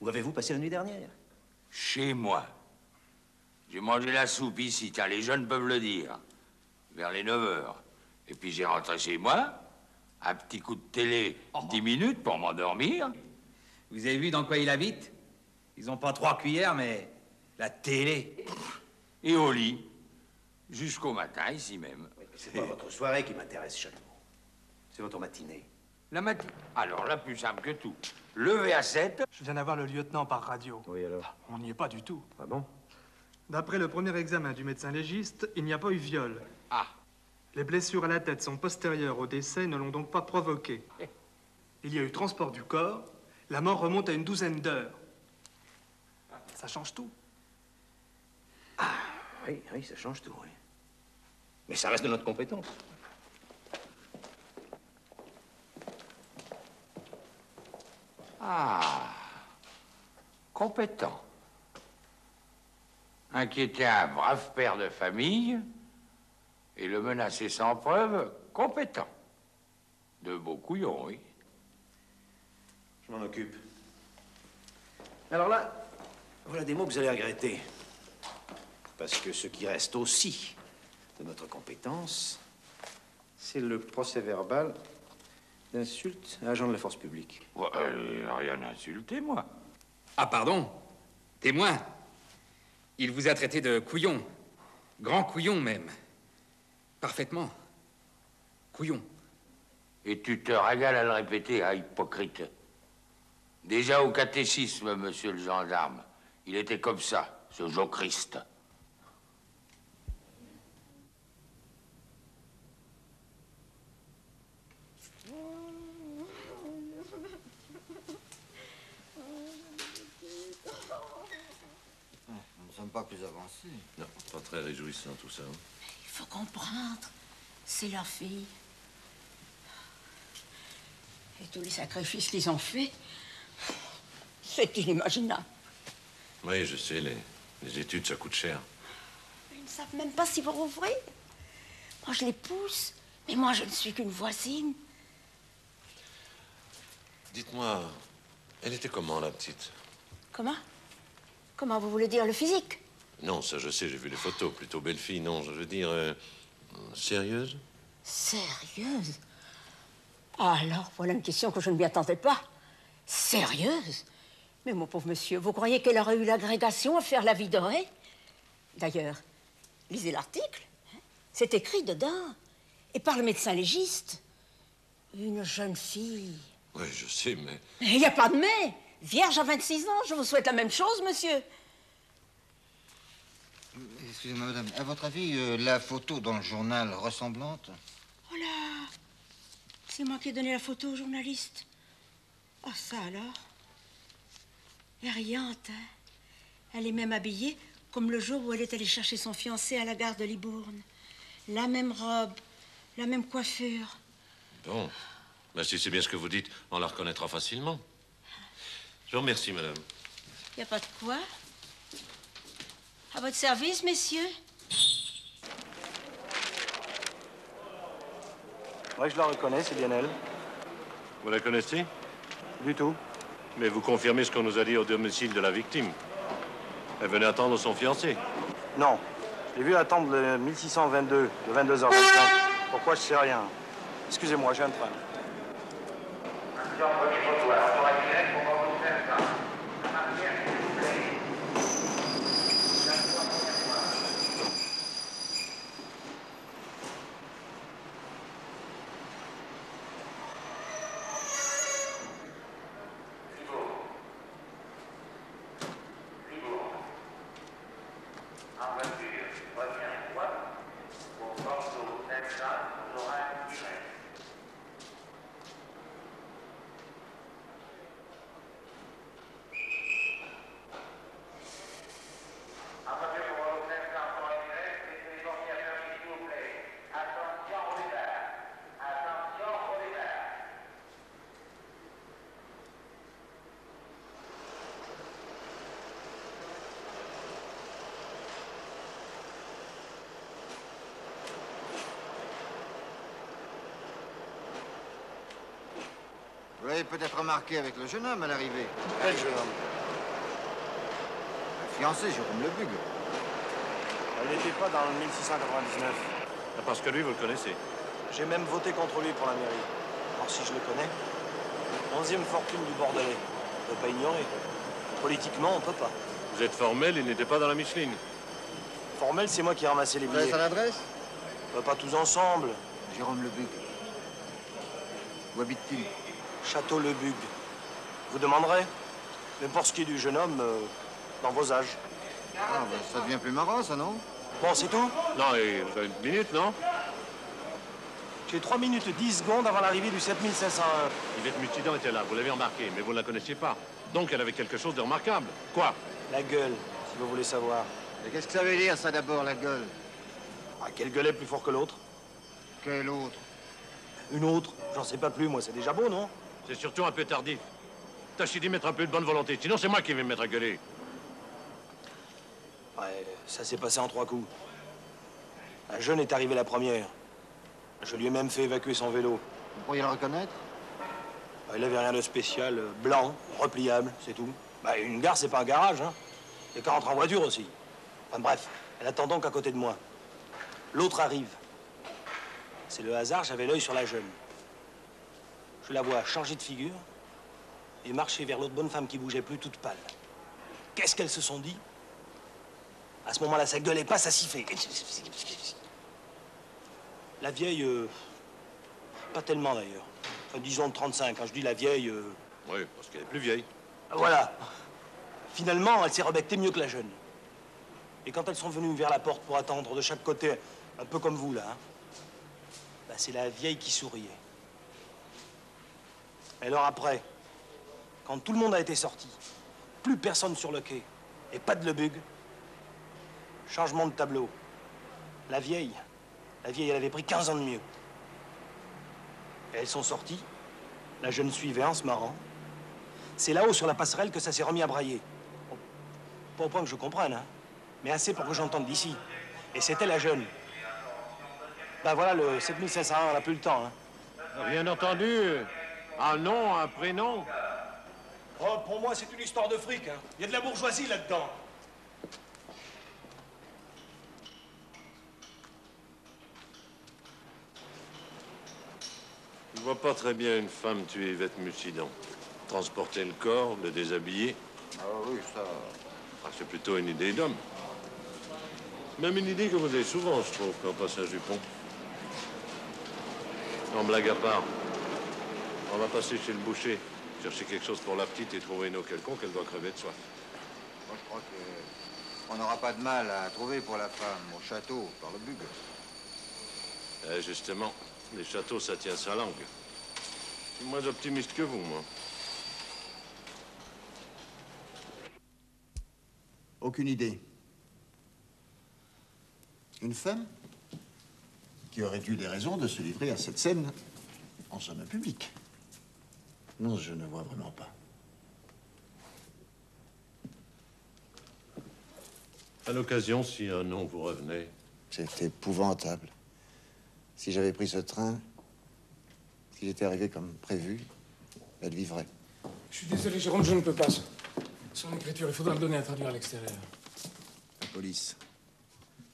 Où avez-vous passé la nuit dernière? Chez moi. J'ai mangé la soupe ici, tiens, les jeunes peuvent le dire. Vers les 9 heures. Et puis j'ai rentré chez moi, un petit coup de télé, 10 minutes pour m'endormir. Vous avez vu dans quoi il habite? Ils ont pas 3 cuillères, mais la télé. Et au lit. Jusqu'au matin, ici même. C'est pas votre soirée qui m'intéresse, Chalumeau. C'est votre matinée. La matinée. Alors là, plus simple que tout. Levé à 7. Je viens d'avoir le lieutenant par radio. Oui, alors? On n'y est pas du tout. Ah bon? D'après le premier examen du médecin légiste, il n'y a pas eu viol. Ah. Les blessures à la tête sont postérieures au décès, ne l'ont donc pas provoqué. Il y a eu transport du corps. La mort remonte à une 12aine d'heures. Ça change tout. Ah, oui, oui, ça change tout, oui. Mais ça reste de notre compétence. Ah. Compétent. Inquiéter un brave père de famille et le menacer sans preuve, compétent. De beaux couillons, oui. Je m'en occupe. Alors là, voilà des mots que vous allez regretter. Parce que ce qui reste aussi de notre compétence, c'est le procès-verbal d'insulte à agent de la force publique. Ouais, rien insulté, moi. Ah, pardon. Témoin. Il vous a traité de couillon. Grand couillon, même. Parfaitement. Couillon. Et tu te régales à le répéter, hein, hypocrite. Déjà au catéchisme, monsieur le gendarme, il était comme ça, ce Jocriste. Nous ne sommes pas plus avancés. Non, pas très réjouissant tout ça. Hein. Il faut comprendre. C'est leur fille. Et tous les sacrifices qu'ils ont faits, c'est inimaginable. Oui, je sais, les études, ça coûte cher. Ils ne savent même pas s'ils vont rouvrir. Moi, je les pousse, mais moi, je ne suis qu'une voisine. Dites-moi, elle était comment, la petite? Comment? Comment vous voulez dire le physique? Non, ça je sais, j'ai vu les photos. Plutôt belle fille, non, je veux dire... sérieuse? Sérieuse? Ah, alors, voilà une question que je ne m'y attendais pas. Sérieuse? Mais mon pauvre monsieur, vous croyez qu'elle aurait eu l'agrégation à faire la vie dorée? D'ailleurs, lisez l'article. C'est écrit dedans. Et par le médecin légiste. Une jeune fille. Oui, je sais, mais... Il n'y a pas de mais. Vierge à 26 ans, je vous souhaite la même chose, monsieur. Excusez-moi, madame. À votre avis, la photo dans le journal ressemblante? Oh là! C'est moi qui ai donné la photo au journaliste. Oh, ça alors? Riante, hein? Elle est même habillée comme le jour où elle est allée chercher son fiancé à la gare de Libourne. La même robe, la même coiffure. Bon. Ben, si c'est bien ce que vous dites, on la reconnaîtra facilement. Je vous remercie, madame. Il n'y a pas de quoi. À votre service, messieurs. Oui, je la reconnais, c'est bien elle. Vous la connaissez? Du tout. Mais vous confirmez ce qu'on nous a dit au domicile de la victime. Elle venait attendre son fiancé. Non. Je l'ai vu attendre le 1622, de 22h25. Pourquoi, je sais rien. Excusez-moi, j'ai un train. l'avez peut-être remarqué avec le jeune homme à l'arrivée. Quel jeune homme? Le fiancé, Jérôme Lebugue. Elle n'était pas dans le 1699. Parce que lui, vous le connaissez. J'ai même voté contre lui pour la mairie. Alors si je le connais, 11e fortune du Bordelais. On peut pas ignorer. Politiquement, on peut pas. Vous êtes formel, il n'était pas dans la Micheline. Formel, c'est moi qui ai ramassé les Vous billets. avez son adresse? Pas tous ensemble. Jérôme Lebugue. Où habite-t-il? Château Lebugue. Vous demanderez? Mais pour ce qui est du jeune homme, dans vos âges. Ah, ben, ça devient plus marrant, ça, non? Bon, c'est tout? Non, et vous avez une minute, non? J'ai 3 minutes 10 secondes avant l'arrivée du 7501. Yvette Mustidan était là, vous l'avez remarqué, mais vous ne la connaissiez pas. Donc elle avait quelque chose de remarquable. Quoi? La gueule, si vous voulez savoir. Et qu'est-ce que ça veut dire, ça, d'abord, la gueule? Ah, quelle gueule est plus fort que l'autre? Quelle autre? Une autre? J'en sais pas plus, moi. C'est déjà beau, non? C'est surtout un peu tardif. Tâchez d'y mettre un peu de bonne volonté, sinon c'est moi qui vais me mettre à gueuler. Ouais, ça s'est passé en 3 coups. La jeune est arrivée la première. Je lui ai même fait évacuer son vélo. Vous pourriez le reconnaître? Il avait rien de spécial, blanc, repliable, c'est tout. Bah, une gare, c'est pas un garage, hein. Et qu'à rentrer en voiture aussi. Enfin bref, elle attend donc à côté de moi. L'autre arrive. C'est le hasard, j'avais l'œil sur la jeune. Je la vois changer de figure et marcher vers l'autre bonne femme qui bougeait plus, toute pâle. Qu'est-ce qu'elles se sont dit? À ce moment-là, ça gueulait pas, ça sifflait. La vieille, pas tellement d'ailleurs. Enfin, disons de 35. Quand je dis la vieille... Oui, parce qu'elle est plus vieille. Voilà. Finalement, elle s'est rebectée mieux que la jeune. Et quand elles sont venues vers la porte pour attendre de chaque côté, un peu comme vous, là, hein, bah, c'est la vieille qui souriait. Et alors après, quand tout le monde a été sorti, plus personne sur le quai, et pas de Lebugue, changement de tableau. La vieille, elle avait pris 15 ans de mieux. Et elles sont sorties. La jeune suivait en se marrant. C'est là-haut sur la passerelle que ça s'est remis à brailler. Bon, pas au point que je comprenne, hein, mais assez pour que j'entende d'ici. Et c'était la jeune. Ben voilà, le 7501, on n'a plus le temps. Hein. Rien entendu? Un nom, un prénom? Oh, pour moi, c'est une histoire de fric. Hein. Il y a de la bourgeoisie là-dedans. Je vois pas très bien une femme tuer Yvette Mustidan. Transporter le corps, le déshabiller. Ah oui, ça... Ah, c'est plutôt une idée d'homme. Même une idée que vous avez souvent, je trouve, quand on passe un jupon. En blague à part, on va passer chez le boucher, chercher quelque chose pour la petite et trouver une eau quelconque, elle doit crever de soif. Moi, je crois qu'on n'aura pas de mal à trouver pour la femme au château, par le Bugue. Justement, les châteaux, ça tient sa langue. Je suis moins optimiste que vous, moi. Aucune idée. Une femme qui aurait eu des raisons de se livrer à cette scène en somme public. Non, je ne vois vraiment pas. À l'occasion, si un nom vous revenait. C'est épouvantable. Si j'avais pris ce train, si j'étais arrivé comme prévu, elle vivrait. Je suis désolé, Jérôme, je ne peux pas. Son écriture, il faudra le donner à traduire à l'extérieur. La police.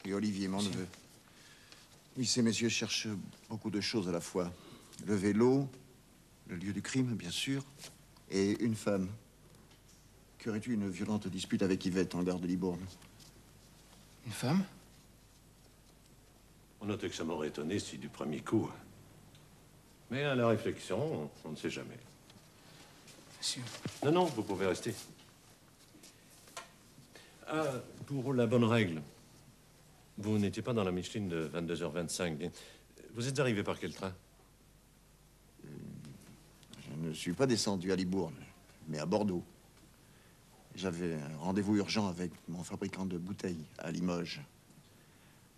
Et Olivier, mon neveu. Oui, ces messieurs cherchent beaucoup de choses à la fois. Le vélo, le lieu du crime, bien sûr, et une femme qui aurait eu une violente dispute avec Yvette en gare de Libourne. Une femme? On notait que ça m'aurait étonné si du premier coup. Mais à la réflexion, on ne sait jamais. Monsieur. Non, non, vous pouvez rester. Ah, pour la bonne règle, vous n'étiez pas dans la Micheline de 22h25. Vous êtes arrivé par quel train? Je ne suis pas descendu à Libourne, mais à Bordeaux. J'avais un rendez-vous urgent avec mon fabricant de bouteilles à Limoges.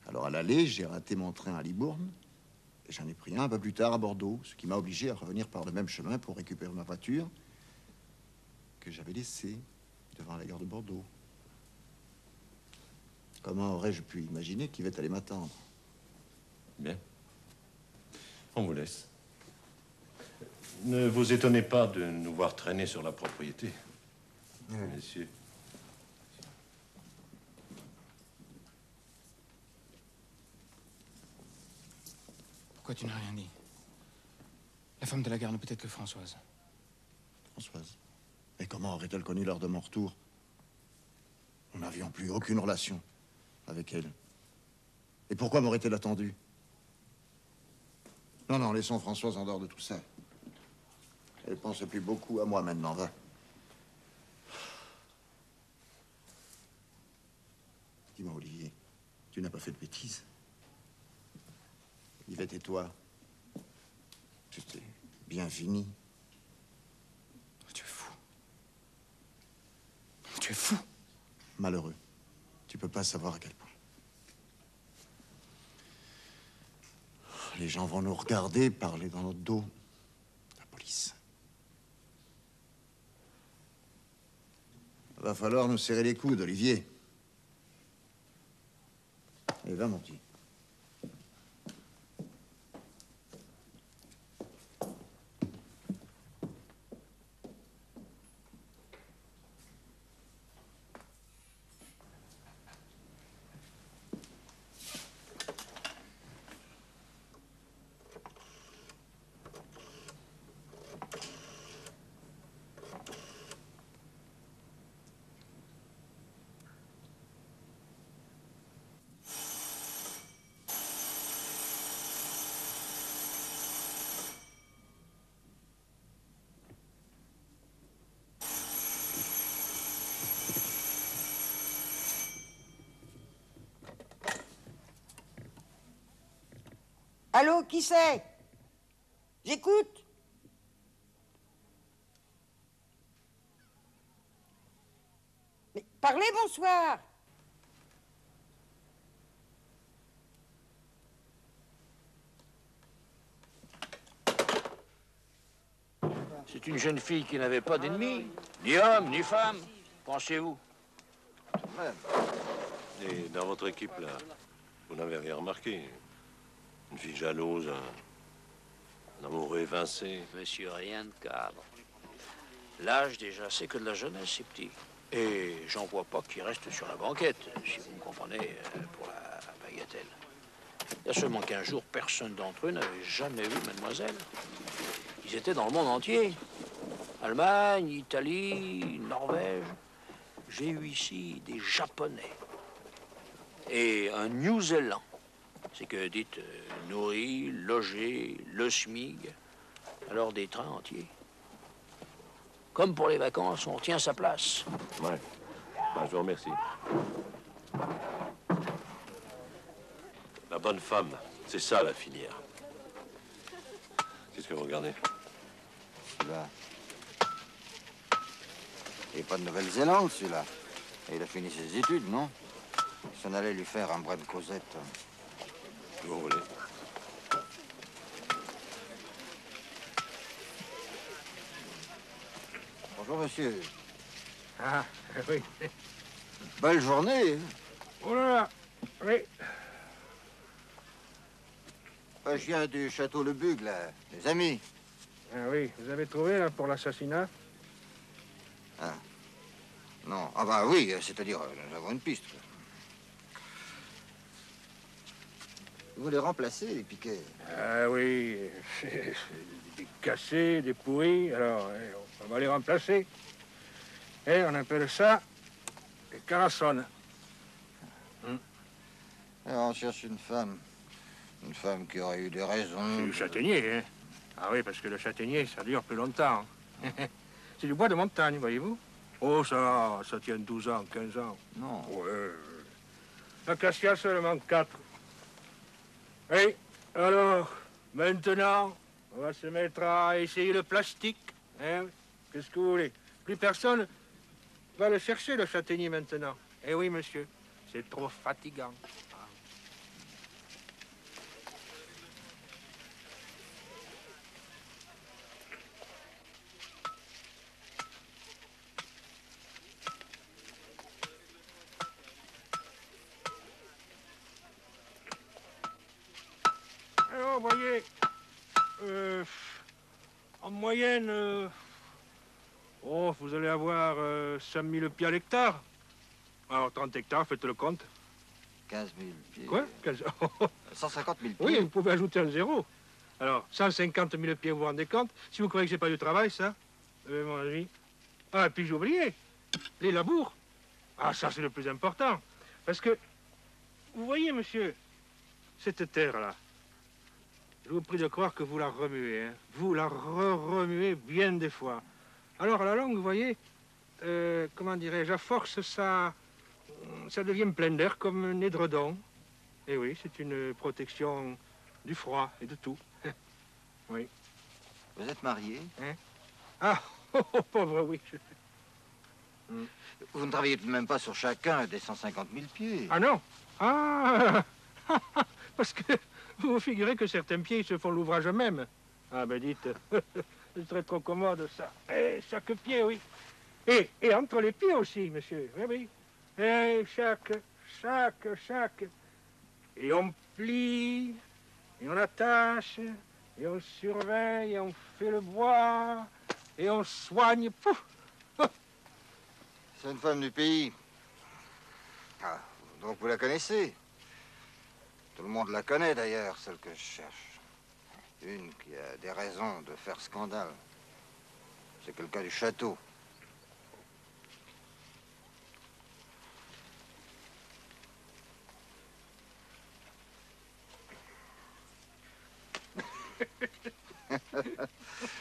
Alors à l'aller, j'ai raté mon train à Libourne et j'en ai pris un peu plus tard à Bordeaux, ce qui m'a obligé à revenir par le même chemin pour récupérer ma voiture que j'avais laissée devant la gare de Bordeaux. Comment aurais-je pu imaginer qu'Yvette allait m'attendre? Bien. On vous laisse. Ne vous étonnez pas de nous voir traîner sur la propriété, messieurs. Pourquoi tu n'as rien dit? La femme de la gare ne peut être que Françoise. Françoise. Et comment aurait-elle connu l'heure de mon retour? Nous n'avions plus aucune relation avec elle. Et pourquoi m'aurait-elle attendu? Non, non, laissons Françoise en dehors de tout ça. Elle pense plus beaucoup à moi maintenant, va. Dis-moi, Olivier, tu n'as pas fait de bêtises? Yvette et toi, c'était bien fini. Tu es fou. Tu es fou. Malheureux. Tu peux pas savoir à quel point. Les gens vont nous regarder, parler dans notre dos. La police. Va falloir nous serrer les coudes, Olivier. Allez, va, mon petit. Allô, qui c'est? J'écoute. Mais parlez, bonsoir. C'est une jeune fille qui n'avait pas d'ennemis, ni homme, ni femme. Pensez-vous? Et dans votre équipe, là, vous n'avez rien remarqué? Une fille jalouse, un amoureux évincé. Monsieur, rien de cadre. L'âge, déjà, c'est que de la jeunesse, ces petits. Et j'en vois pas qui restent sur la banquette, si vous me comprenez, pour la bagatelle. Il y a seulement 15 jours, personne d'entre eux n'avait jamais vu mademoiselle. Ils étaient dans le monde entier. Allemagne, Italie, Norvège. J'ai eu ici des Japonais. Et un New-Zéland. C'est que, dites, nourri, logé, le SMIG. Alors des trains entiers. Comme pour les vacances, on tient sa place. Ouais. Ben, je vous remercie. La bonne femme, c'est ça la filière. Qu'est-ce que vous regardez? Celui-là. Il n'est pas de Nouvelle-Zélande, celui-là. Et il a fini ses études, non? Il s'en allait lui faire un brin de causette. Que vous voulez? Bonjour, monsieur. Ah, oui. Belle journée. Hein? Oh là là, oui. Je viens du château Le Bugle, là, des amis. Ah oui, vous avez trouvé, là, pour l'assassinat? Ah. Non, ah bah oui, c'est-à-dire, nous avons une piste. Vous les remplacez, les piquets? Ah oui, des cassés, des pourris, alors on va les remplacer. Et on appelle ça des carassonnes. Alors, on cherche une femme qui aurait eu des raisons. C'est du châtaignier, hein? Ah oui, parce que le châtaignier, ça dure plus longtemps. C'est du bois de montagne, voyez-vous? Oh, ça tient 12 ans, 15 ans. Non. Ouais. L'acacia, seulement 4. Oui, alors, maintenant, on va se mettre à essayer le plastique. Hein? Qu'est-ce que vous voulez? Plus personne va le chercher, le châtaignier, maintenant. Eh oui, monsieur, c'est trop fatigant. Alors, voyez, En moyenne, oh, vous allez avoir 5000 pieds à l'hectare. Alors, 30 hectares, faites le compte. 15 000 pieds. Quoi 15... 150 000 pieds. Oui, vous pouvez ajouter un zéro. Alors, 150 000 pieds, vous vous rendez compte? Si vous croyez que c'est pas du travail, ça, mon avis. Ah, et puis j'ai oublié, les labours. Ah, ça, c'est le plus important. Parce que, vous voyez, monsieur, cette terre-là, je vous prie de croire que vous la remuez, hein. Vous la remuez bien des fois. Alors, à la longue, vous voyez, comment dirais-je, à force, ça devient plein d'air comme un édredon. Et oui, c'est une protection du froid et de tout. Oui. Vous êtes marié? Hein? Ah, oh, pauvre, oui. Vous ne travaillez tout de même pas sur chacun des 150 000 pieds. Ah non? Ah, parce que vous vous figurez que certains pieds, ils se font l'ouvrage eux-mêmes. Ah ben dites, c'est très trop commode ça. Et chaque pied, oui. Et entre les pieds aussi, monsieur. Oui, oui. Et chaque. Et on plie, et on attache, et on surveille, et on fait le bois, et on soigne. Pouf. C'est une femme du pays. Ah, donc vous la connaissez. Tout le monde la connaît d'ailleurs, celle que je cherche. Une qui a des raisons de faire scandale. C'est quelqu'un du château.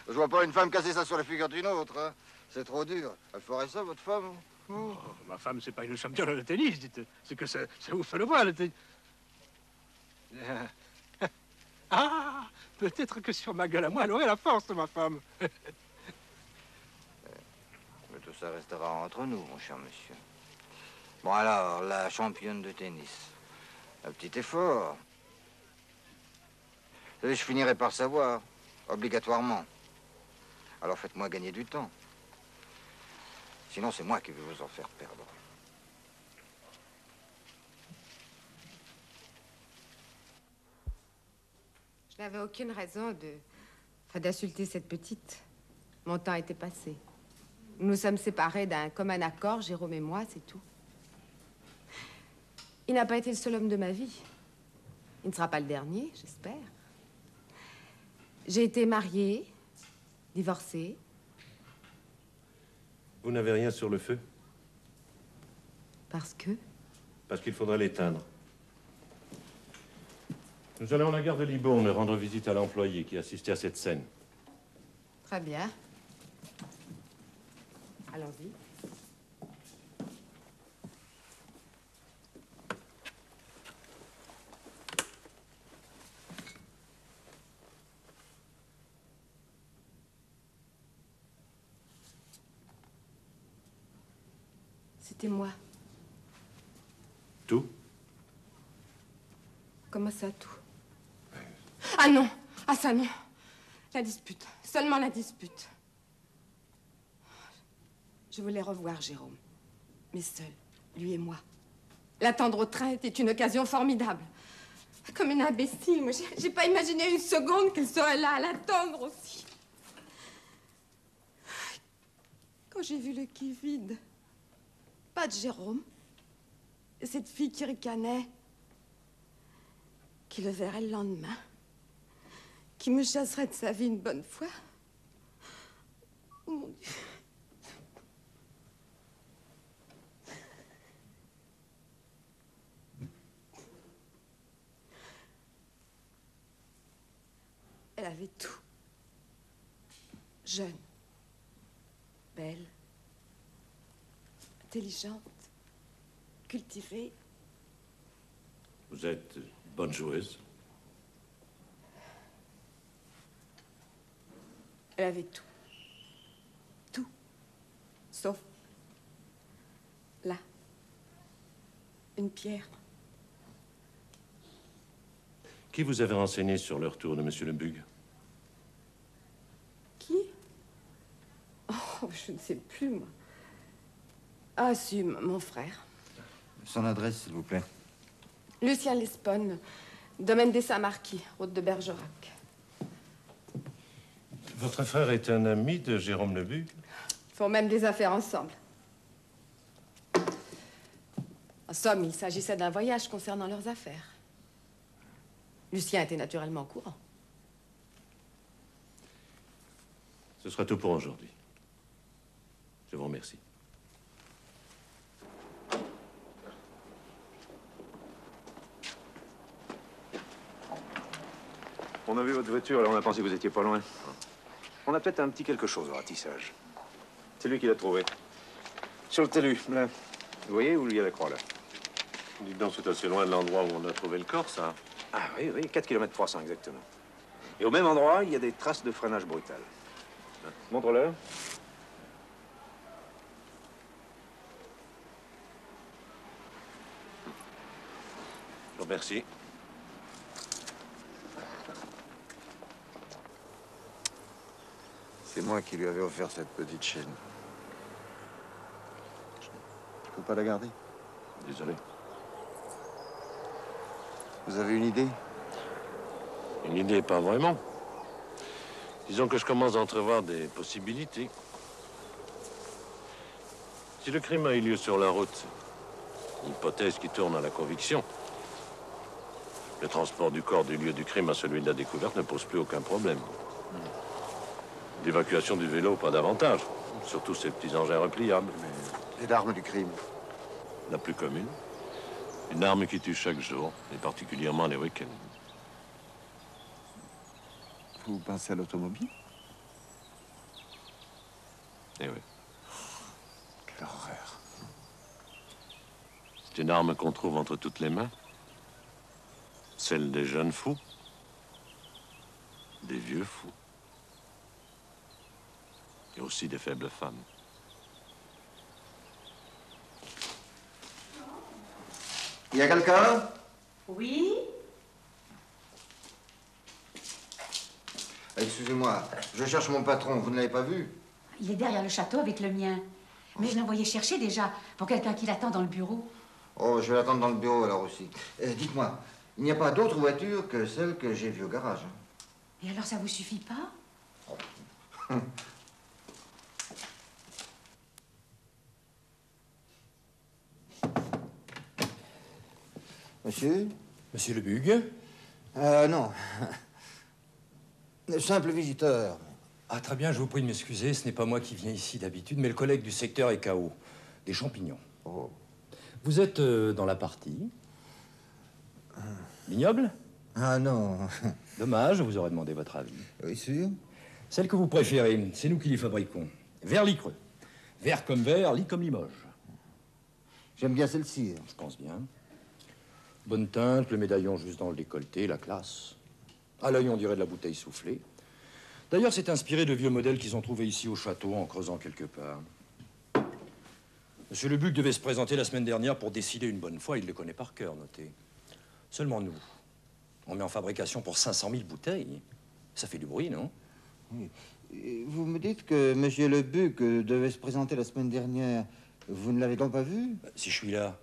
Je vois pas une femme casser ça sur la figure d'une autre, hein. C'est trop dur. Elle ferait ça, votre femme? Oh, ma femme, c'est pas une championne de tennis, dites. C'est que ça vous fait le voir, le tennis. Ah, peut-être que sur ma gueule à moi, elle aurait la force, ma femme. Mais tout ça restera entre nous, mon cher monsieur. Bon, alors, la championne de tennis. Un petit effort. Vous savez, je finirai par savoir, obligatoirement. Alors faites-moi gagner du temps. Sinon, c'est moi qui vais vous en faire perdre. Je n'avais aucune raison d'insulter cette petite. Mon temps était passé. Nous nous sommes séparés d'un commun accord, Jérôme et moi, c'est tout. Il n'a pas été le seul homme de ma vie. Il ne sera pas le dernier, j'espère. J'ai été mariée, divorcée. Vous n'avez rien sur le feu? Parce que? Parce qu'il faudrait l'éteindre. Nous allons à la gare de Libourne rendre visite à l'employé qui assistait à cette scène. Très bien. Allons-y. C'était moi. Tout? Comment ça, tout? Ah non! Ah ça, non! La dispute. Seulement la dispute. Je voulais revoir Jérôme. Mais seul, lui et moi. L'attendre au train était une occasion formidable. Comme une imbécile, moi, j'ai pas imaginé une seconde qu'elle serait là à l'attendre aussi. Quand j'ai vu le quai vide, pas de Jérôme, et cette fille qui ricanait, qui le verrait le lendemain, qui me chasserait de sa vie une bonne fois. Oh mon Dieu. Elle avait tout. Jeune, belle, intelligente, cultivée. Vous êtes bonne joueuse? Elle avait tout. Tout. Sauf là. Une pierre. Qui vous avait renseigné sur le retour de Monsieur Le Bug? Qui? Oh, je ne sais plus, moi. Ah, si, mon frère. Son adresse, s'il vous plaît. Lucien Lesponne, domaine des Saint-Marquis, route de Bergerac. Votre frère est un ami de Jérôme Lebuc? Ils font même des affaires ensemble. En somme, il s'agissait d'un voyage concernant leurs affaires. Lucien était naturellement au courant. Ce sera tout pour aujourd'hui. Je vous remercie. On a vu votre voiture, alors on a pensé que vous étiez pas loin. On a peut-être un petit quelque chose au ratissage. C'est lui qui l'a trouvé. Sur le talus, là. Vous voyez où il y a la croix, là? Dites donc, c'est assez loin de l'endroit où on a trouvé le corps, ça. Ah oui, oui, 4 km 300 exactement. Et au même endroit, il y a des traces de freinage brutal. Montre-le. Je vous remercie. C'est moi qui lui avais offert cette petite chaîne. Je peux pas la garder. Désolé. Vous avez une idée? Une idée, pas vraiment. Disons que je commence à entrevoir des possibilités. Si le crime a eu lieu sur la route, une hypothèse qui tourne à la conviction, le transport du corps du lieu du crime à celui de la découverte ne pose plus aucun problème. L'évacuation du vélo, pas davantage. Surtout ces petits engins repliables. Et l'arme du crime? La plus commune. Une arme qui tue chaque jour, et particulièrement les week-ends. Vous pensez à l'automobile? Eh oui. Quelle horreur. C'est une arme qu'on trouve entre toutes les mains. Celle des jeunes fous. Des vieux fous. Et aussi des faibles femmes. Il y a quelqu'un? Oui? Excusez-moi, je cherche mon patron, vous ne l'avez pas vu? Il est derrière le château avec le mien. Mais je l'ai envoyé chercher déjà pour quelqu'un qui l'attend dans le bureau. Oh, je vais l'attendre dans le bureau alors aussi. Dites-moi, il n'y a pas d'autre voiture que celle que j'ai vue au garage? Et alors ça vous suffit pas? Monsieur? Monsieur Lebuc? Non. Simple visiteur. Ah, très bien, je vous prie de m'excuser. Ce n'est pas moi qui viens ici d'habitude, mais le collègue du secteur est KO. Des champignons. Oh. Vous êtes dans la partie? Vignoble? Ah non. Dommage, je vous aurais demandé votre avis. Oui, sûr. Celle que vous préférez, c'est nous qui les fabriquons. Vert licreux. Vert comme vert, lit comme Limoges. J'aime bien celle-ci. Je pense bien. Bonne teinte, le médaillon juste dans le décolleté, la classe. À l'œil, on dirait de la bouteille soufflée. D'ailleurs, c'est inspiré de vieux modèles qu'ils ont trouvés ici au château en creusant quelque part. Monsieur Lebuc devait se présenter la semaine dernière pour décider une bonne fois. Il les connaît par cœur, notez. Seulement nous, on met en fabrication pour 500 000 bouteilles. Ça fait du bruit, non? Oui. Vous me dites que Monsieur Lebuc devait se présenter la semaine dernière. Vous ne l'avez donc pas vu? Si je suis là.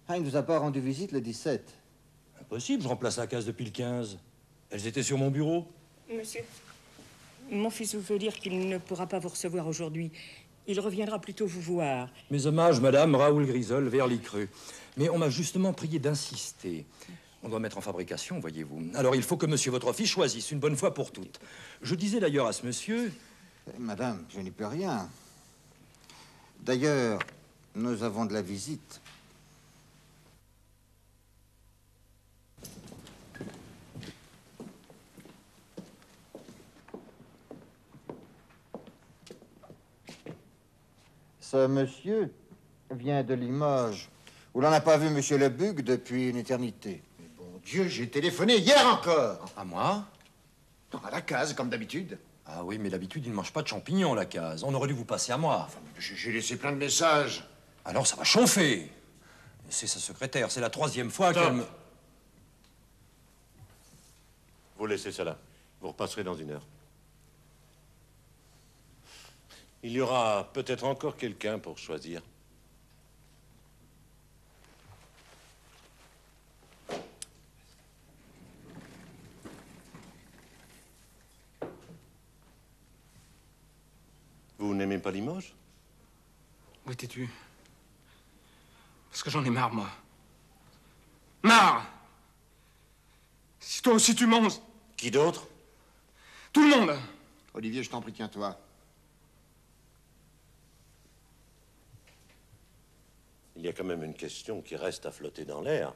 Ah, il ne vous a pas rendu visite le 17. Impossible, je remplace la case depuis le 15. Elles étaient sur mon bureau. Monsieur, mon fils vous veut dire qu'il ne pourra pas vous recevoir aujourd'hui. Il reviendra plutôt vous voir. Mes hommages, madame, Raoul Grisol, vers l'Icreux. Mais on m'a justement prié d'insister. On doit mettre en fabrication, voyez-vous. Alors il faut que monsieur votre fils choisisse une bonne fois pour toutes. Je disais d'ailleurs à ce monsieur... Madame, je n'y peux rien. D'ailleurs, nous avons de la visite. Ce monsieur vient de Limoges, où l'on n'a pas vu monsieur Lebuc depuis une éternité. Mais bon Dieu, j'ai téléphoné hier encore. À moi? À la case, comme d'habitude. Ah oui, mais d'habitude, il ne mange pas de champignons, la case. On aurait dû vous passer à moi. Enfin, j'ai laissé plein de messages. Alors, ça va chauffer. C'est sa secrétaire. C'est la 3e fois qu'elle me... Vous laissez ça là. Vous repasserez dans 1 heure. Il y aura peut-être encore quelqu'un pour choisir. n'aimez pas Limoges? Où étais-tu? Parce que j'en ai marre, moi. Marre! Si toi aussi tu mens... Qui d'autre? Tout le monde! Olivier, je t'en prie, tiens-toi. Il y a quand même une question qui reste à flotter dans l'air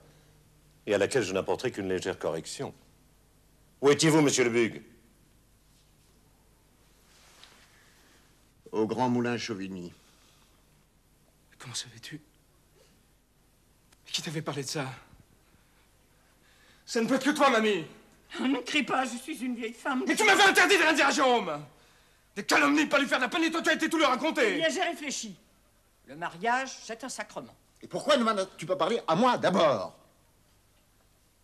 et à laquelle je n'apporterai qu'une légère correction. Où étiez-vous, monsieur Le Bug? Au Grand Moulin Chauvigny. Comment savais-tu? Qui t'avait parlé de ça? Ça ne peut être que toi, mamie! Ne crie pas, je suis une vieille femme. Mais tu m'avais interdit de rien dire à Jérôme! Des calomnies, pas lui faire de la peine, et toi tu as été tout lui raconter! Eh bien, j'ai réfléchi. Le mariage, c'est un sacrement. Et pourquoi ne m'en as-tu pas parlé à moi d'abord?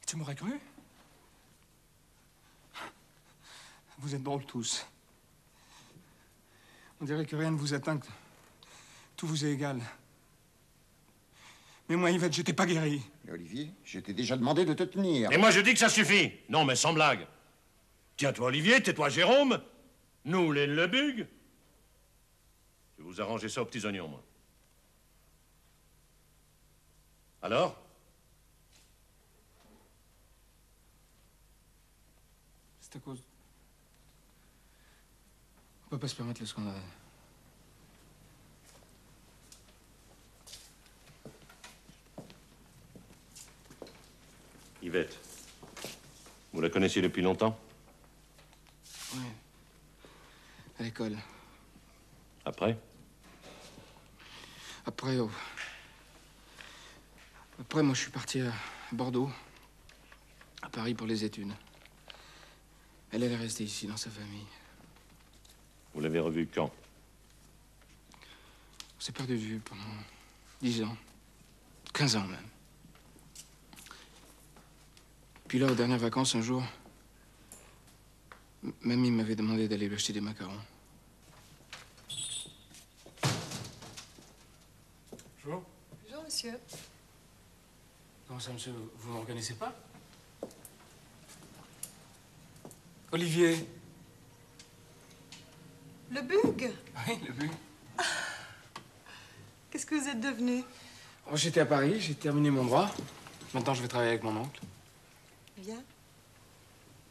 Tu m'aurais cru? Vous êtes drôles tous. On dirait que rien ne vous atteint, que tout vous est égal. Mais moi, Yvette, j'étais pas guéri. Mais Olivier, je t'ai déjà demandé de te tenir. Et moi, je dis que ça suffit. Non, mais sans blague. Tiens-toi, Olivier, tais-toi, Jérôme. Nous, les Le Bug. Je vais vous arranger ça aux petits oignons, moi. Alors? C'est à cause... On peut pas se permettre le scandale. Yvette, vous la connaissiez depuis longtemps? Oui. À l'école. Après? Après, Après, moi, je suis parti à Bordeaux, à Paris pour les études. Elle est restée ici, dans sa famille. Vous l'avez revue quand? On s'est perdu de vue pendant 10 ans. 15 ans, même. Puis là, aux dernières vacances, un jour, mamie m'avait demandé d'aller lui acheter des macarons. Bonjour. Bonjour, monsieur. Comment ça, monsieur? Vous ne me reconnaissez pas? Olivier. Le Bug? Oui, Le Bug. Qu'est-ce que vous êtes devenu? Oh, j'étais à Paris, j'ai terminé mon droit. Maintenant, je vais travailler avec mon oncle. Bien.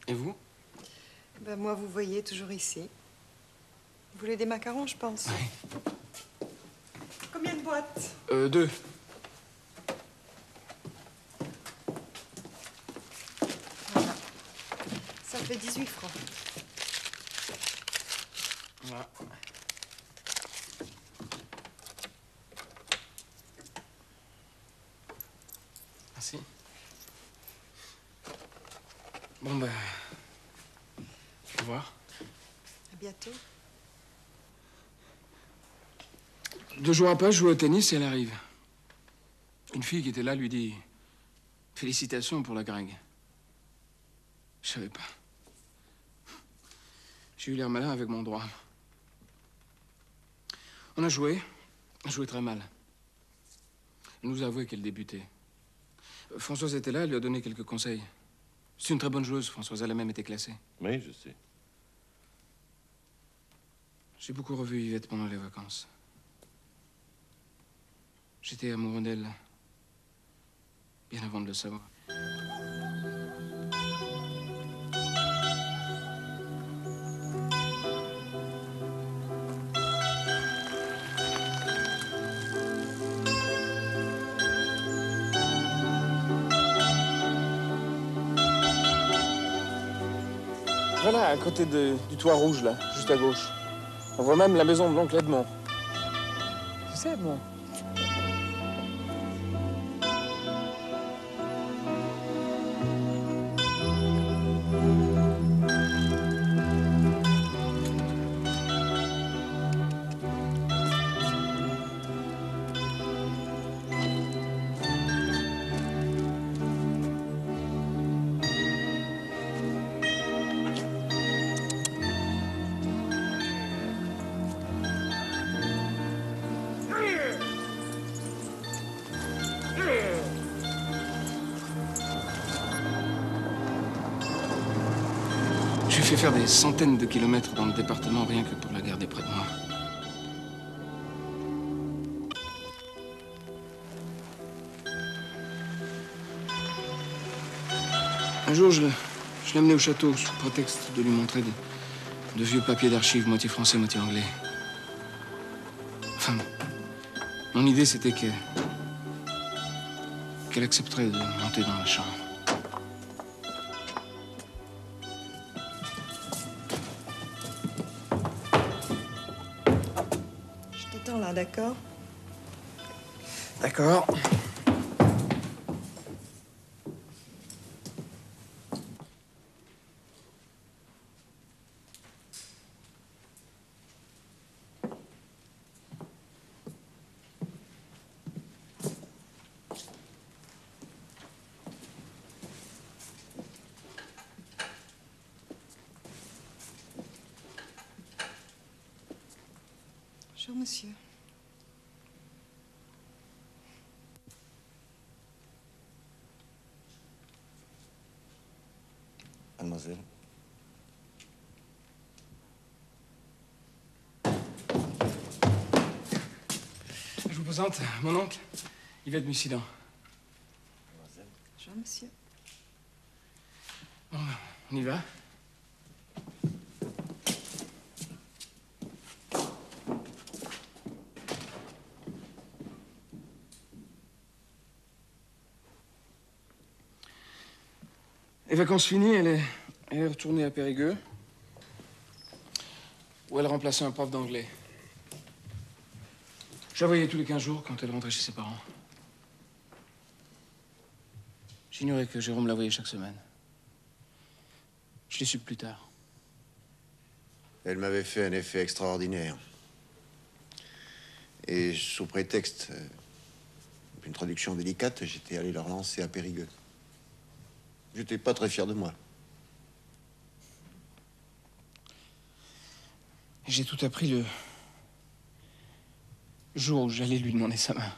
Et vous? Ben, moi, vous voyez, toujours ici. Vous voulez des macarons, je pense? Oui. Combien de boîtes? 2. Voilà. Ça fait 18 francs. Voilà. Merci. Bon, ben... Au revoir. À bientôt. 2 jours après, je jouais au tennis et elle arrive. Une fille qui était là lui dit « Félicitations pour la gringue ». Je savais pas. J'ai eu l'air malin avec mon droit. On a joué très mal. Elle nous a avoué qu'elle débutait. Françoise était là, elle lui a donné quelques conseils. C'est une très bonne joueuse, Françoise, elle a même été classée. Oui, je sais. J'ai beaucoup revu Yvette pendant les vacances. J'étais amoureux d'elle bien avant de le savoir. Voilà, à côté du toit rouge, là, juste à gauche. On voit même la maison de l'oncle Edmond. Tu sais, Edmond? J'ai fait faire des centaines de kilomètres dans le département rien que pour la garder près de moi. Un jour, je l'ai amené au château sous prétexte de lui montrer de vieux papiers d'archives, moitié français, moitié anglais. Enfin, mon idée, c'était qu'elle accepterait de monter dans la chambre. Je t'attends là, d'accord? D'accord. Bonjour, monsieur. Mademoiselle. Je vous présente mon oncle, Yvette Mussidan. Bonjour, monsieur. Bon, on y va. Les vacances finies, elle est retournée à Périgueux, où elle remplaçait un prof d'anglais. Je la voyais tous les 15 jours quand elle rentrait chez ses parents. J'ignorais que Jérôme la voyait chaque semaine. Je l'ai su plus tard. Elle m'avait fait un effet extraordinaire. Et sous prétexte d'une traduction délicate, j'étais allé la relancer à Périgueux. J'étais pas très fier de moi. J'ai tout appris le jour où j'allais lui demander sa main.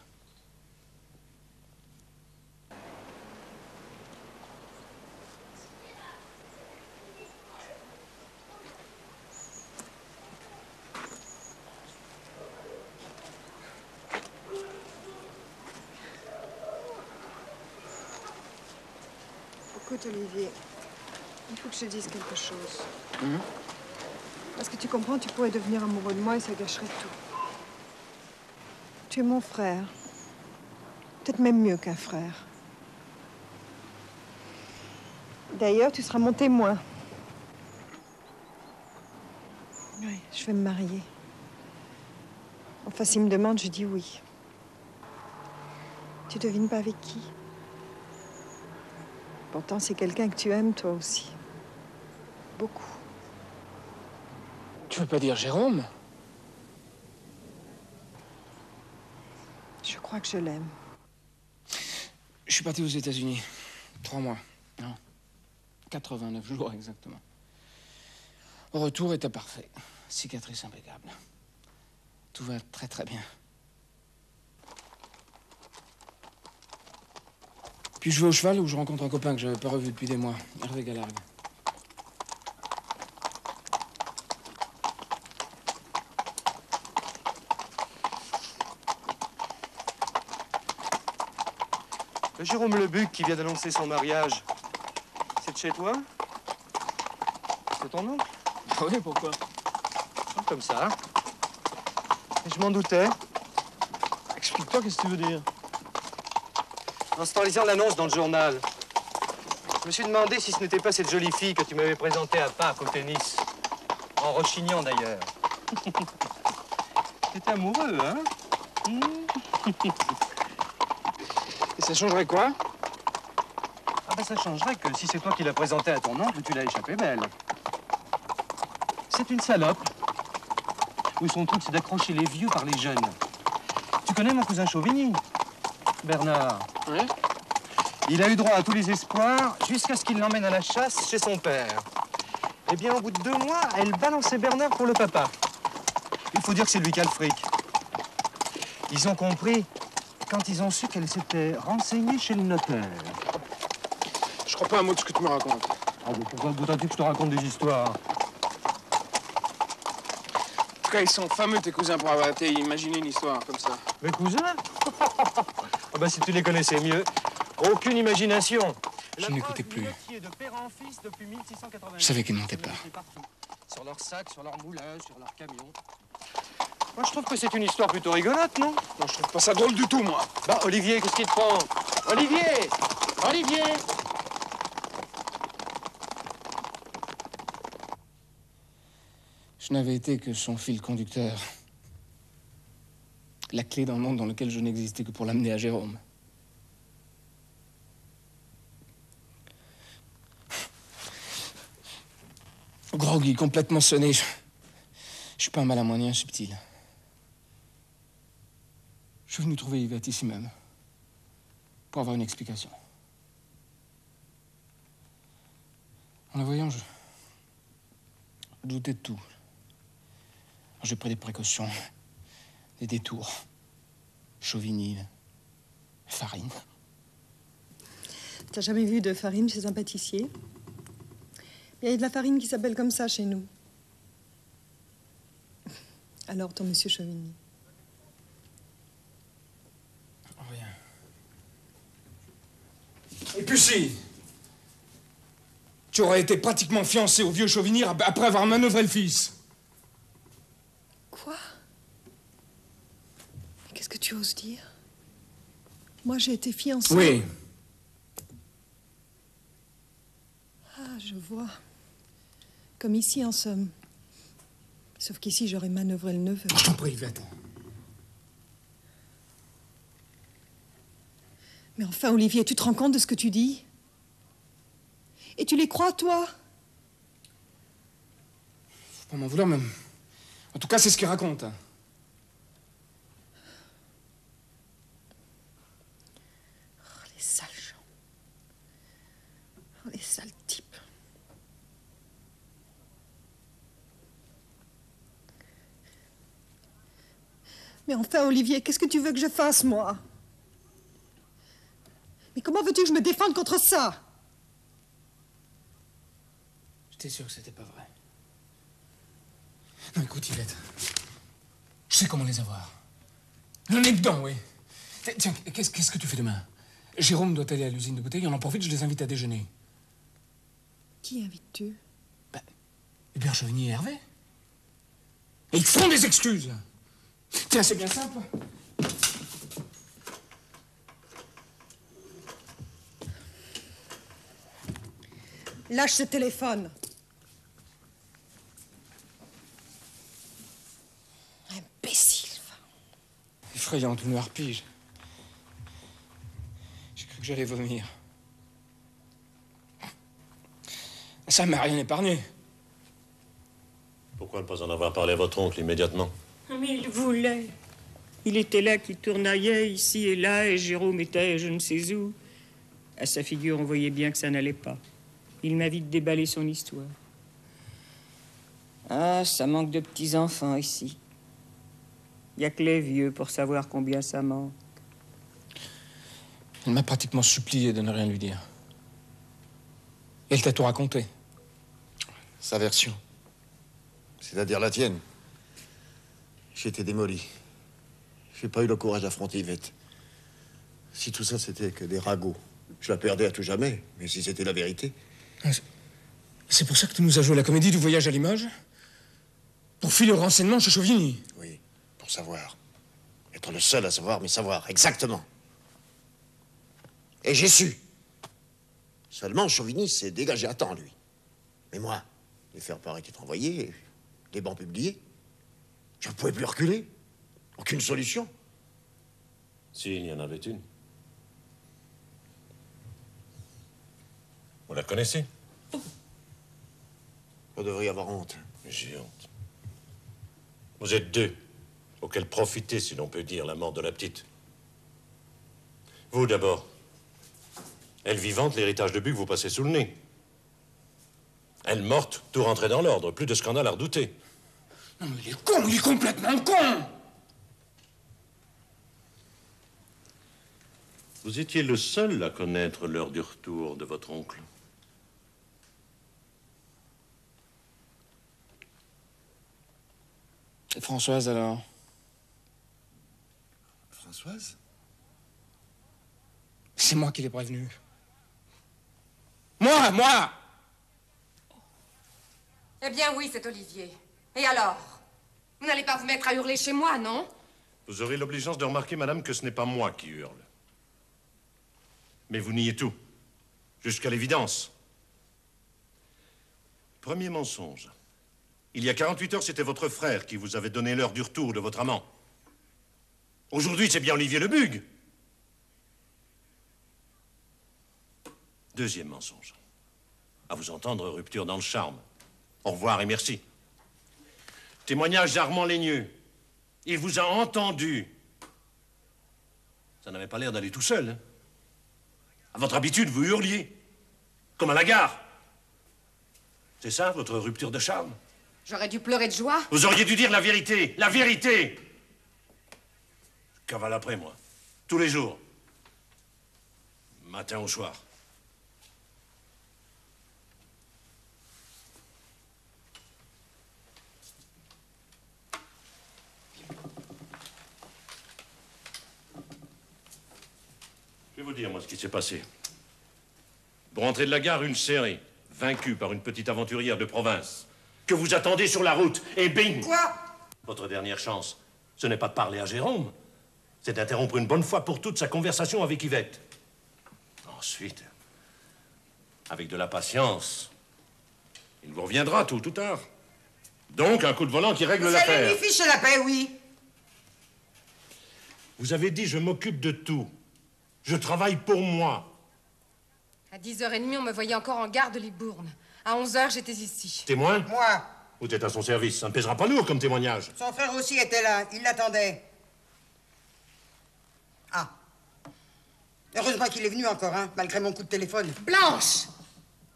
Écoute, Olivier, il faut que je te dise quelque chose. Mmh. Parce que tu comprends, tu pourrais devenir amoureux de moi et ça gâcherait tout. Tu es mon frère. Peut-être même mieux qu'un frère. D'ailleurs, tu seras mon témoin. Oui, je vais me marier. Enfin, s'il me demande, je dis oui. Tu devines pas avec qui? Pourtant, c'est quelqu'un que tu aimes, toi aussi. Beaucoup. Tu veux pas dire Jérôme? Je crois que je l'aime. Je suis parti aux États-Unis. 3 mois. Non. 89 jours exactement. Au retour, état parfait. Cicatrice impeccable. Tout va très très bien. Puis je vais au cheval où je rencontre un copain que j'avais pas revu depuis des mois, Hervé Galargue. Jérôme Lebuc qui vient d'annoncer son mariage. C'est de chez toi? C'est ton oncle? Ah oui, pourquoi? Comme ça. Je m'en doutais. Explique-toi, qu'est-ce que tu veux dire? En lisant l'annonce dans le journal, je me suis demandé si ce n'était pas cette jolie fille que tu m'avais présentée à Pâques au tennis. En rechignant, d'ailleurs. T'étais amoureux, hein? Et ça changerait quoi? Ah ben ça changerait que si c'est toi qui l'as présentée à ton oncle, tu l'as échappé belle. C'est une salope. Où son truc, c'est d'accrocher les vieux par les jeunes. Tu connais mon cousin Chauvigny? Bernard. Oui? Il a eu droit à tous les espoirs jusqu'à ce qu'il l'emmène à la chasse chez son père. Eh bien, au bout de 2 mois, elle balançait Bernard pour le papa. Il faut dire que c'est lui qui a le fric. Ils ont compris quand ils ont su qu'elle s'était renseignée chez le notaire. Je crois pas un mot de ce que tu me racontes. Ah bon, pourquoi voudrais-tu que je te raconte des histoires? En tout cas, ils sont fameux, tes cousins, pour avoir été imaginer une histoire comme ça. Mes cousins? Ah ben, si tu les connaissais mieux. Aucune imagination. Je n'écoutais plus. De père en fils depuis 1680. Je savais qu'ils ne mentaient pas. Sur leurs sacs, sur leurs moulins, sur leurs camions. Moi, je trouve que c'est une histoire plutôt rigolote, non? Non, je trouve pas ça drôle du tout, moi. Bah, Olivier, qu'est-ce qu'il te prend? Olivier! Olivier! Je n'avais été que son fil conducteur. La clé d'un monde dans lequel je n'existais que pour l'amener à Jérôme. Groggy, complètement sonné. Je suis pas un malin moyen subtil. Je suis venu trouver Yvette ici même. Pour avoir une explication. En la voyant, je doutais de tout. J'ai pris des précautions, des détours. Chauvigny, farine. T'as jamais vu de farine chez un pâtissier? Il y a de la farine qui s'appelle comme ça chez nous. Alors, ton monsieur Chauvigny? Rien. Et puis si tu aurais été pratiquement fiancé au vieux Chauvigny après avoir manœuvré le fils. Quoi? Qu'est-ce que tu oses dire? Moi, j'ai été fiancée. Oui. Ah, je vois. Comme ici, en somme. Sauf qu'ici, j'aurais manœuvré le neveu. Je t'en prie, Yvette. Mais enfin, Olivier, tu te rends compte de ce que tu dis? Et tu les crois, toi? Faut pas m'en vouloir, même. En tout cas, c'est ce qu'il raconte. Oh, les sales gens. Oh, les sales types. Mais enfin, Olivier, qu'est-ce que tu veux que je fasse, moi? Mais comment veux-tu que je me défende contre ça? J'étais sûr que c'était pas vrai. Non, écoute, Yvette. Je sais comment les avoir. Le nez dedans, oui. Tiens, qu'est-ce que tu fais demain? Jérôme doit aller à l'usine de bouteilles, on en profite, je les invite à déjeuner. Qui invites-tu? Hubert Chauvigny et Hervé. Et ils font des excuses. Tiens, c'est bien simple. Lâche ce téléphone. Imbécile. Effrayante, une harpie. J'ai cru que j'allais vomir. Ça m'a rien épargné. Pourquoi ne pas en avoir parlé à votre oncle immédiatement? Mais il voulait. Il était là qui tournaillait ici et là, et Jérôme était je ne sais où. À sa figure, on voyait bien que ça n'allait pas. Il m'a vite déballé son histoire. Ah, ça manque de petits-enfants ici. Il n'y a que les vieux pour savoir combien ça manque. Il m'a pratiquement supplié de ne rien lui dire. Et elle t'a tout raconté. Sa version. C'est-à-dire la tienne. J'ai été démoli. J'ai pas eu le courage d'affronter Yvette. Si tout ça, c'était que des ragots, je la perdais à tout jamais. Mais si c'était la vérité... C'est pour ça que tu nous as joué la comédie du voyage à Limoges? Pour filer au renseignement chez Chauvigny? Oui, pour savoir. Être le seul à savoir, mais savoir, exactement. Et j'ai su. Seulement, Chauvigny s'est dégagé à temps, lui. Mais moi, les faire-part étaient envoyés, les bancs publiés. Je ne pouvais plus reculer. Aucune solution. Si, il y en avait une. Vous la connaissez? Vous devriez avoir honte. J'ai honte. Vous êtes deux, auxquels profiter, si l'on peut dire, la mort de la petite. Vous, d'abord. Elle vivante, l'héritage de Buc vous passez sous le nez. Elle morte, tout rentrait dans l'ordre. Plus de scandale à redouter. Non, mais il est con, il est complètement con! Vous étiez le seul à connaître l'heure du retour de votre oncle. Et Françoise, alors? Françoise? C'est moi qui l'ai prévenue. Moi! Eh bien oui, c'est Olivier. Et alors? Vous n'allez pas vous mettre à hurler chez moi, non? Vous aurez l'obligeance de remarquer, madame, que ce n'est pas moi qui hurle. Mais vous niez tout. Jusqu'à l'évidence. Premier mensonge. Il y a 48 heures, c'était votre frère qui vous avait donné l'heure du retour de votre amant. Aujourd'hui, c'est bien Olivier Lebugue. Deuxième mensonge. À vous entendre, rupture dans le charme. Au revoir et merci. Témoignage d'Armand Légneux. Il vous a entendu. Ça n'avait pas l'air d'aller tout seul. Hein? À votre habitude, vous hurliez. Comme à la gare. C'est ça, votre rupture de charme? J'aurais dû pleurer de joie. Vous auriez dû dire la vérité. La vérité! Je cavale après, moi. Tous les jours. Matin au soir. Je vais vous dire, moi, ce qui s'est passé. Vous rentrez de la gare, une serrée, vaincue par une petite aventurière de province, que vous attendez sur la route, et bing! Quoi? Votre dernière chance, ce n'est pas de parler à Jérôme, c'est d'interrompre une bonne fois pour toutes sa conversation avec Yvette. Ensuite, avec de la patience, il vous reviendra tôt ou tard. Donc, un coup de volant qui règle l'affaire. Vous allez lui ficher la paix, oui. Vous avez dit, je m'occupe de tout. Je travaille pour moi. À 10h30, on me voyait encore en gare de Libourne. À 11h, j'étais ici. Témoin? Moi. Vous êtes à son service. Ça ne pèsera pas lourd comme témoignage. Son frère aussi était là. Il l'attendait. Ah. Heureusement qu'il est venu encore, hein, malgré mon coup de téléphone. Blanche!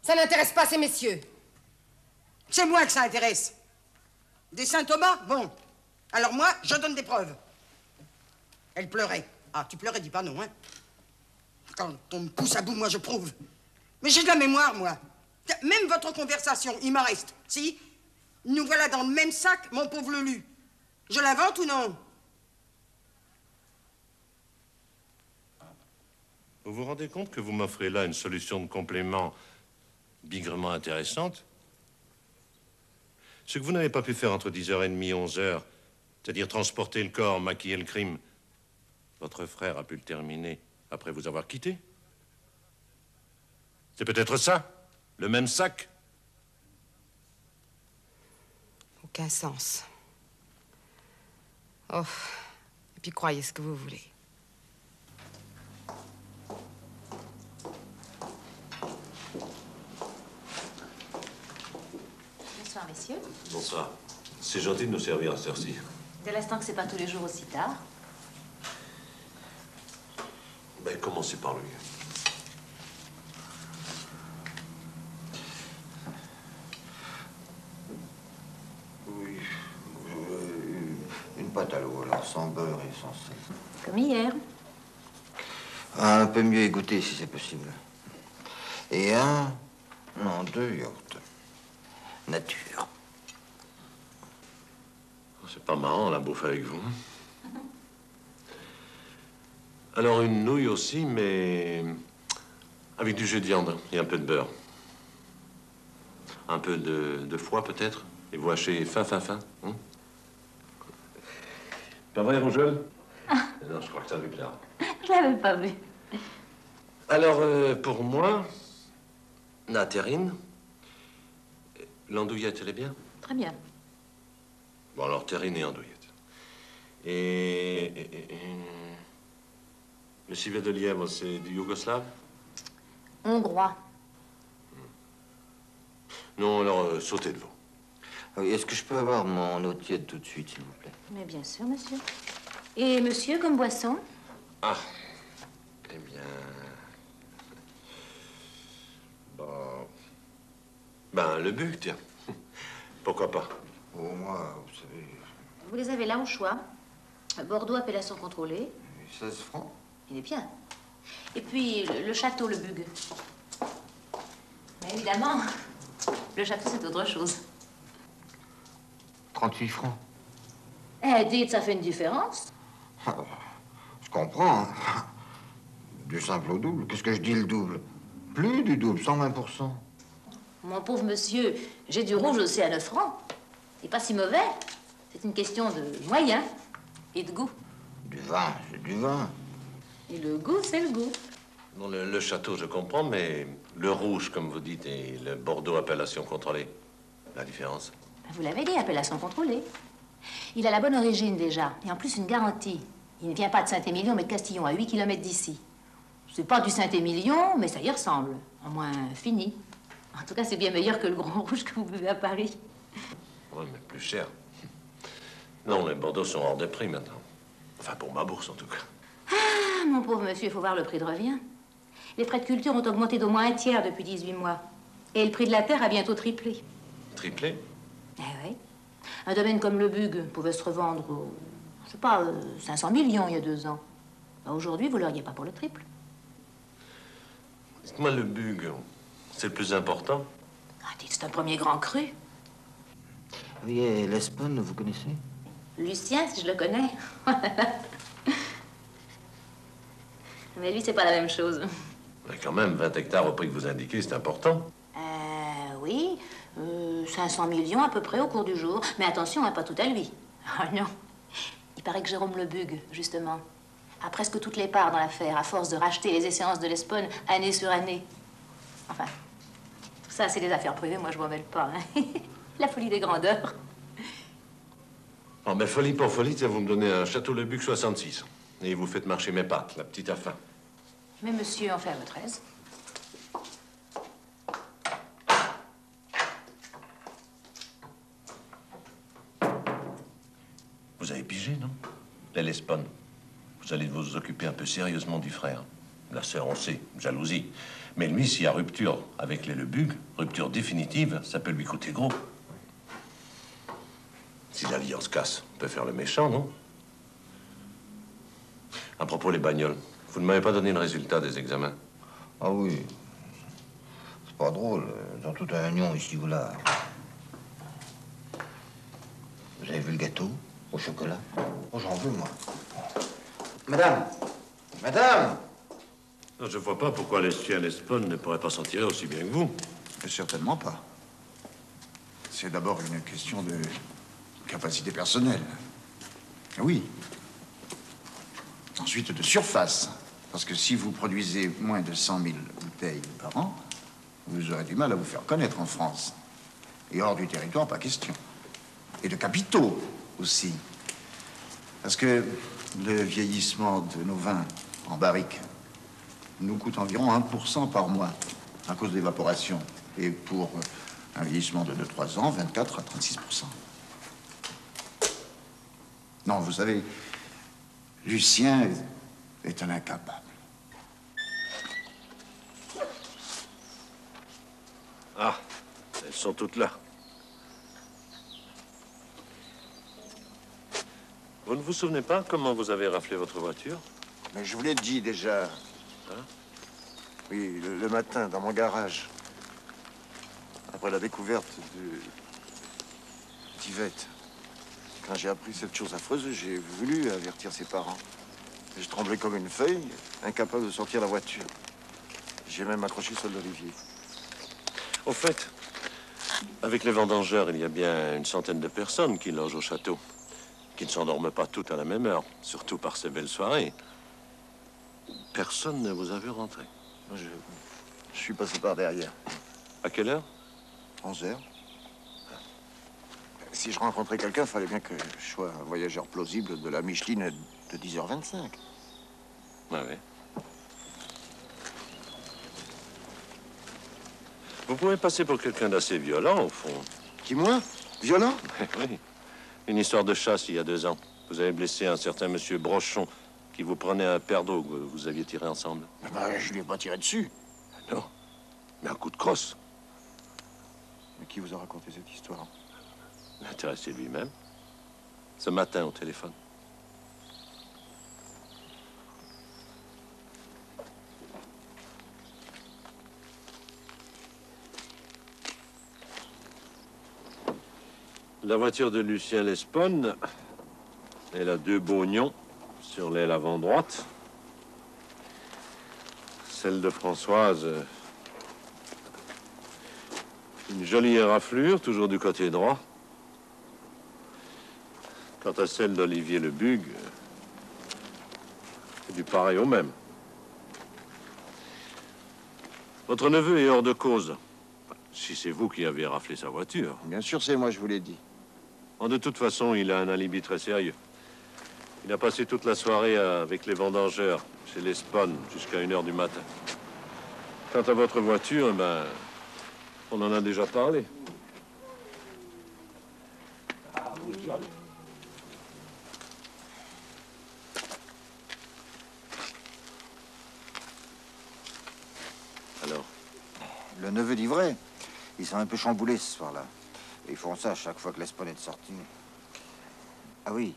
Ça n'intéresse pas ces messieurs. C'est moi que ça intéresse. Des Saint-Thomas? Bon. Alors moi, je donne des preuves. Elle pleurait. Ah, tu pleurais, dis pas non, hein. Quand on me pousse à bout, moi, je prouve. Mais j'ai de la mémoire, moi. Même votre conversation, il m'en reste. Si? Nous voilà dans le même sac, mon pauvre Lelu. Je l'invente ou non? Vous vous rendez compte que vous m'offrez là une solution de complément bigrement intéressante? Ce que vous n'avez pas pu faire entre 10h30 et 11h, c'est-à-dire transporter le corps, maquiller le crime, votre frère a pu le terminer après vous avoir quitté. C'est peut-être ça, le même sac. Aucun sens. Oh. Et puis croyez ce que vous voulez. Bonsoir, messieurs. Bonsoir. C'est gentil de nous servir à cette heure-ci. Dès l'instant que c'est pas tous les jours aussi tard. Ben, commencez par lui. Oui. Une pâte à l'eau, alors, sans beurre et sans sel. Comme hier. Un peu mieux égoutté, si c'est possible. Et non, 2 yaourts. Nature. C'est pas marrant, la bouffe avec vous. Alors, une nouille aussi, mais avec du jus de viande et un peu de beurre. Un peu de foie, peut-être. Et vous hachez fin. Hein? Pas vrai, Rougeole? Non, je crois que ça lui plaira. Je l'avais pas vu. Alors, pour moi, la terrine, l'andouillette, elle est bien? Très bien. Bon, alors, terrine et andouillette. Le civet de lièvre, c'est du yougoslave? Hongrois. Non, alors, sautez de veau. Est-ce que je peux avoir mon eau tiède tout de suite, s'il vous plaît? Mais bien sûr, monsieur. Et monsieur, comme boisson? Ah, eh bien... Bon... Ben, le Bugue, tiens. Pourquoi pas? Oh, moi, vous savez... Vous les avez là au choix. Bordeaux, appellation contrôlée. 16 francs. Il est bien. Et puis, le château, le Bugue. Mais évidemment, le château, c'est autre chose. 38 francs. Eh, dites, ça fait une différence. Je comprends. Hein. Du simple au double. Qu'est-ce que je dis, le double? Plus du double, 120%. Mon pauvre monsieur, j'ai du rouge aussi à 9 francs. C'est pas si mauvais. C'est une question de moyens et de goût. Du vin, c'est du vin. Et le goût, c'est le goût. Non, le château, je comprends, mais le rouge, comme vous dites, et le Bordeaux appellation contrôlée, la différence? Vous l'avez dit, appellation contrôlée. Il a la bonne origine déjà, et en plus une garantie. Il ne vient pas de Saint-Émilion, mais de Castillon, à 8 km d'ici. C'est pas du Saint-Émilion, mais ça y ressemble. Au moins fini. En tout cas, c'est bien meilleur que le Grand Rouge que vous buvez à Paris. Oui, mais plus cher. Non, les Bordeaux sont hors de prix maintenant. Enfin, pour ma bourse, en tout cas. Ah, mon pauvre monsieur, il faut voir le prix de revient. Les frais de culture ont augmenté d'au moins un tiers depuis 18 mois. Et le prix de la terre a bientôt triplé. Triplé? Eh oui. Un domaine comme le Bug pouvait se revendre, je sais pas, 500 millions il y a 2 ans. Aujourd'hui, vous l'auriez pas pour le triple. Dites-moi, le Bug, c'est le plus important? Ah, dites, c'est un premier grand cru. Oui, et l'Espagne, vous connaissez? Lucien, si je le connais. Mais lui, c'est pas la même chose. Mais quand même, 20 hectares au prix que vous indiquez, c'est important. Oui, 500 millions à peu près au cours du jour. Mais attention, hein, pas tout à lui. Ah non. Il paraît que Jérôme Le Bug, justement, a presque toutes les parts dans l'affaire, à force de racheter les esséances de l'Espagne année sur année. Enfin, tout ça, c'est des affaires privées, moi, je m'en mêle pas. Hein. La folie des grandeurs. Oh, mais folie pour folie, tiens, vous me donnez un Château Le Bug 66. Et vous faites marcher mes pattes, la petite affaire. Mais monsieur en fait à votre aise. Vous avez pigé, non? L'Hellespont. Vous allez vous occuper un peu sérieusement du frère. La sœur, on sait, jalousie. Mais lui, s'il y a rupture avec les Le Bug, rupture définitive, ça peut lui coûter gros. Si l'alliance casse, on peut faire le méchant, non? À propos, les bagnoles, vous ne m'avez pas donné le résultat des examens. Ah oui. C'est pas drôle, dans toute la Union, ici ou là. Vous avez vu le gâteau au chocolat? Oh, j'en veux, moi. Madame! Madame! Je vois pas pourquoi Lucien L'Espagne ne pourrait pas s'en tirer aussi bien que vous. Certainement pas. C'est d'abord une question de capacité personnelle. Oui. Ensuite, de surface. Parce que si vous produisez moins de 100 000 bouteilles par an, vous aurez du mal à vous faire connaître en France. Et hors du territoire, pas question. Et de capitaux aussi. Parce que le vieillissement de nos vins en barrique nous coûte environ 1% par mois à cause de l'évaporation. Et pour un vieillissement de 2-3 ans, 24 à 36%. Non, vous savez, Lucien est un incapable. Ah, elles sont toutes là. Vous ne vous souvenez pas comment vous avez raflé votre voiture? Mais je vous l'ai dit déjà. Hein? Oui, le matin, dans mon garage. Après la découverte d'Yvette. Quand j'ai appris cette chose affreuse, j'ai voulu avertir ses parents. Je tremblais comme une feuille, incapable de sortir la voiture. J'ai même accroché celle d'Olivier. Au fait, avec les vendangeurs, il y a bien une centaine de personnes qui logent au château, qui ne s'endorment pas toutes à la même heure, surtout par ces belles soirées. Personne ne vous a vu rentrer. Je suis passé par derrière. À quelle heure? 11 heures. Si je rencontrais quelqu'un, il fallait bien que je sois un voyageur plausible de la Micheline de 10h25. Ah oui. Vous pouvez passer pour quelqu'un d'assez violent, au fond. Qui, moi? Violent? Oui. Une histoire de chasse il y a 2 ans. Vous avez blessé un certain monsieur Brochon qui vous prenait un père d'eau que vous aviez tiré ensemble. Ben, je lui ai pas tiré dessus. Non, mais un coup de crosse. Mais qui vous a raconté cette histoire? L'intéressé lui-même. Ce matin au téléphone. La voiture de Lucien L'Espagne, elle a 2 bognons sur l'aile avant droite. Celle de Françoise, Une jolie éraflure, toujours du côté droit. Quant à celle d'Olivier Le Bugue, c'est du pareil au même. Votre neveu est hors de cause. Si c'est vous qui avez raflé sa voiture. Bien sûr, c'est moi, je vous l'ai dit. De toute façon, il a un alibi très sérieux. Il a passé toute la soirée avec les vendangeurs, chez les Spawns, jusqu'à 1h du matin. Quant à votre voiture, ben, on en a déjà parlé. Alors? Le neveu d'Ivray, il s'est un peu chamboulé ce soir-là. Ils font ça à chaque fois que l'Espagne est sortie. Ah oui,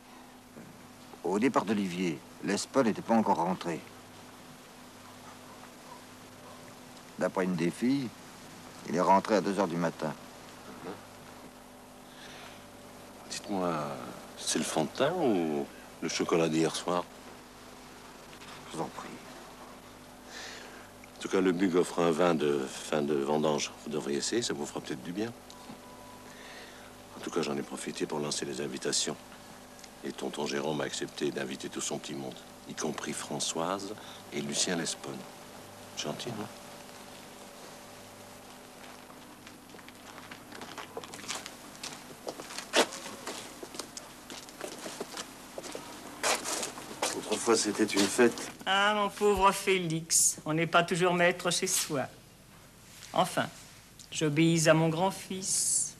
au départ d'Olivier, l'Espagne n'était pas encore rentré. D'après une des filles, il est rentré à 2h du matin. Dites-moi, c'est le fond de teint ou le chocolat d'hier soir? Je vous en prie. En tout cas, le Bugue offre un vin de fin de vendange. Vous devriez essayer, ça vous fera peut-être du bien. En tout cas, j'en ai profité pour lancer les invitations. Et tonton Jérôme a accepté d'inviter tout son petit monde, y compris Françoise et Lucien Lesponne. Gentil, non? Autrefois, c'était une fête. Ah, mon pauvre Félix, on n'est pas toujours maître chez soi. Enfin, j'obéis à mon grand-fils.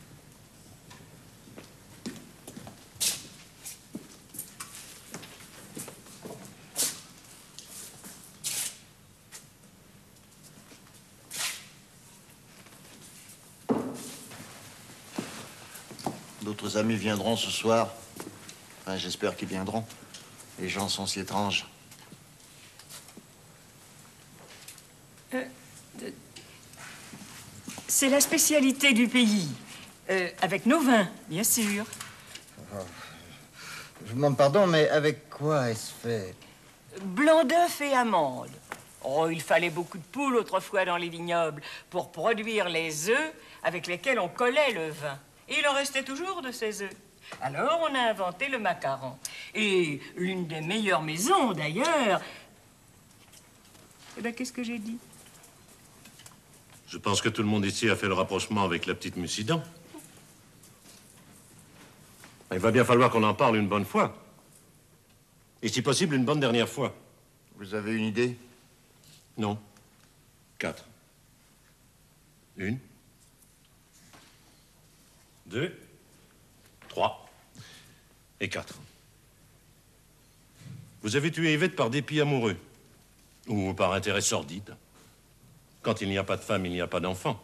D'autres amis viendront ce soir. Enfin, j'espère qu'ils viendront. Les gens sont si étranges. C'est la spécialité du pays. Avec nos vins, bien sûr. Je vous demande pardon, mais avec quoi est-ce fait? Blanc d'œuf et amandes. Oh, il fallait beaucoup de poules autrefois dans les vignobles pour produire les œufs avec lesquels on collait le vin. Et il en restait toujours de ces œufs. Alors, on a inventé le macaron. Et l'une des meilleures maisons, d'ailleurs... Eh bien, qu'est-ce que j'ai dit? Je pense que tout le monde ici a fait le rapprochement avec la petite Mussidan. Il va bien falloir qu'on en parle une bonne fois. Et si possible, une bonne dernière fois. Vous avez une idée? Non. 4. 1, 2, 3 et 4. Vous avez tué Yvette par dépit amoureux ou par intérêt sordide. Quand il n'y a pas de femme, il n'y a pas d'enfant.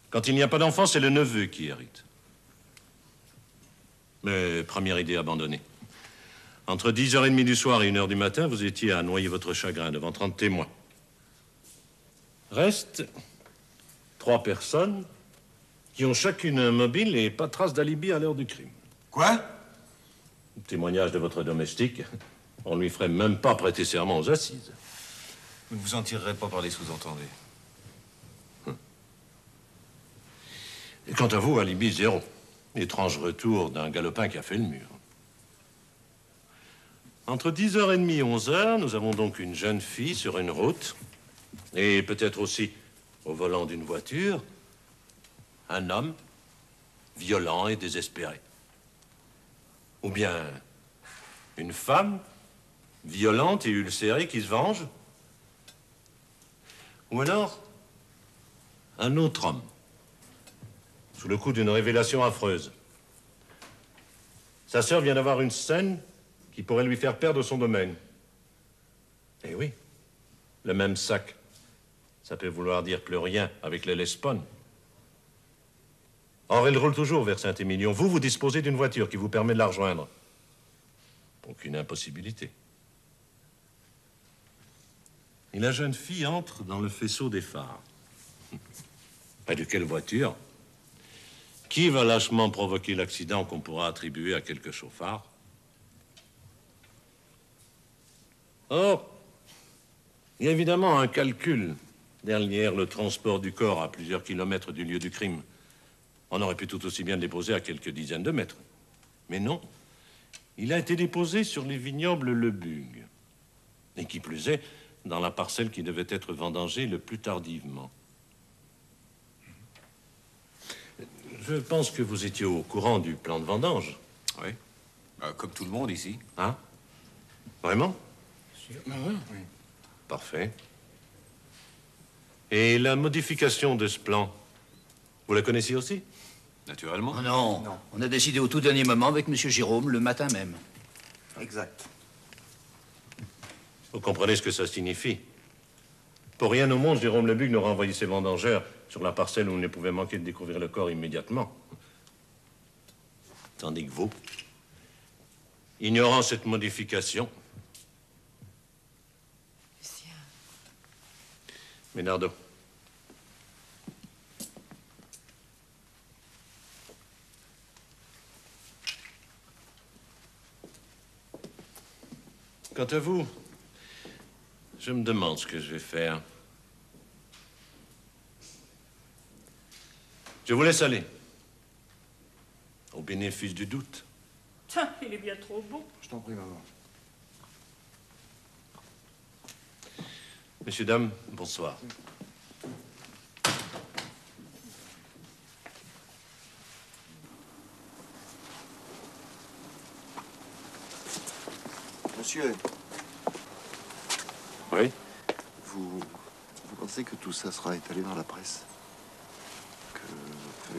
Quand il n'y a pas d'enfant, c'est le neveu qui hérite. Mais première idée abandonnée. Entre 10h30 du soir et 1h du matin, vous étiez à noyer votre chagrin devant 30 témoins. Reste 3 personnes qui ont chacune un mobile et pas de trace d'alibi à l'heure du crime. Quoi? Témoignage de votre domestique. On ne lui ferait même pas prêter serment aux assises. Vous ne vous en tirerez pas par les sous-entendus. Et quant à vous, alibi 0. Étrange retour d'un galopin qui a fait le mur. Entre 10h30 et 11h, nous avons donc une jeune fille sur une route, et peut-être aussi au volant d'une voiture, un homme violent et désespéré. Ou bien une femme violente et ulcérée qui se venge. Ou alors un autre homme, sous le coup d'une révélation affreuse. Sa sœur vient d'avoir une scène qui pourrait lui faire perdre son domaine. Eh oui, le même sac. Ça peut vouloir dire plus rien avec les Lesponnes. Or, elle roule toujours vers Saint-Émilion. Vous disposez d'une voiture qui vous permet de la rejoindre. Aucune impossibilité. Et la jeune fille entre dans le faisceau des phares. Pas de quelle voiture? Qui va lâchement provoquer l'accident qu'on pourra attribuer à quelques chauffards? Or, il y a évidemment un calcul derrière le transport du corps à plusieurs kilomètres du lieu du crime. On aurait pu tout aussi bien le déposer à quelques dizaines de mètres. Mais non. Il a été déposé sur les vignobles Le Bugue. Et qui plus est, dans la parcelle qui devait être vendangée le plus tardivement. Je pense que vous étiez au courant du plan de vendange. Oui. Comme tout le monde ici. Hein? Vraiment? Ah oui, oui. Parfait. Et la modification de ce plan, vous la connaissiez aussi? Naturellement. Oh non. On a décidé au tout dernier moment avec M. Jérôme, le matin même. Exact. Vous comprenez ce que ça signifie? Pour rien au monde, Jérôme Lebuc n'aurait envoyé ses vendangeurs sur la parcelle où il ne pouvait manquer de découvrir le corps immédiatement. Tandis que vous, ignorant cette modification... Lucien. Ménardo. Quant à vous, je me demande ce que je vais faire. Je vous laisse aller. Au bénéfice du doute. Tiens, il est bien trop beau. Je t'en prie, maman. Messieurs, dames, bonsoir. Monsieur, Oui? vous pensez que tout ça sera étalé dans la presse?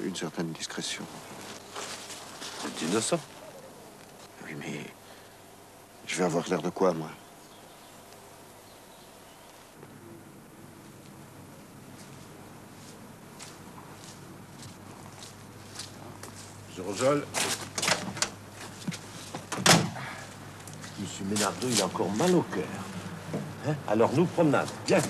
Une certaine discrétion. Vous êtes innocent. Oui, mais je vais avoir l'air de quoi, moi? Monsieur Rosol. Monsieur Ménardo, il a encore mal au cœur. Hein? Alors nous, promenade. Viens.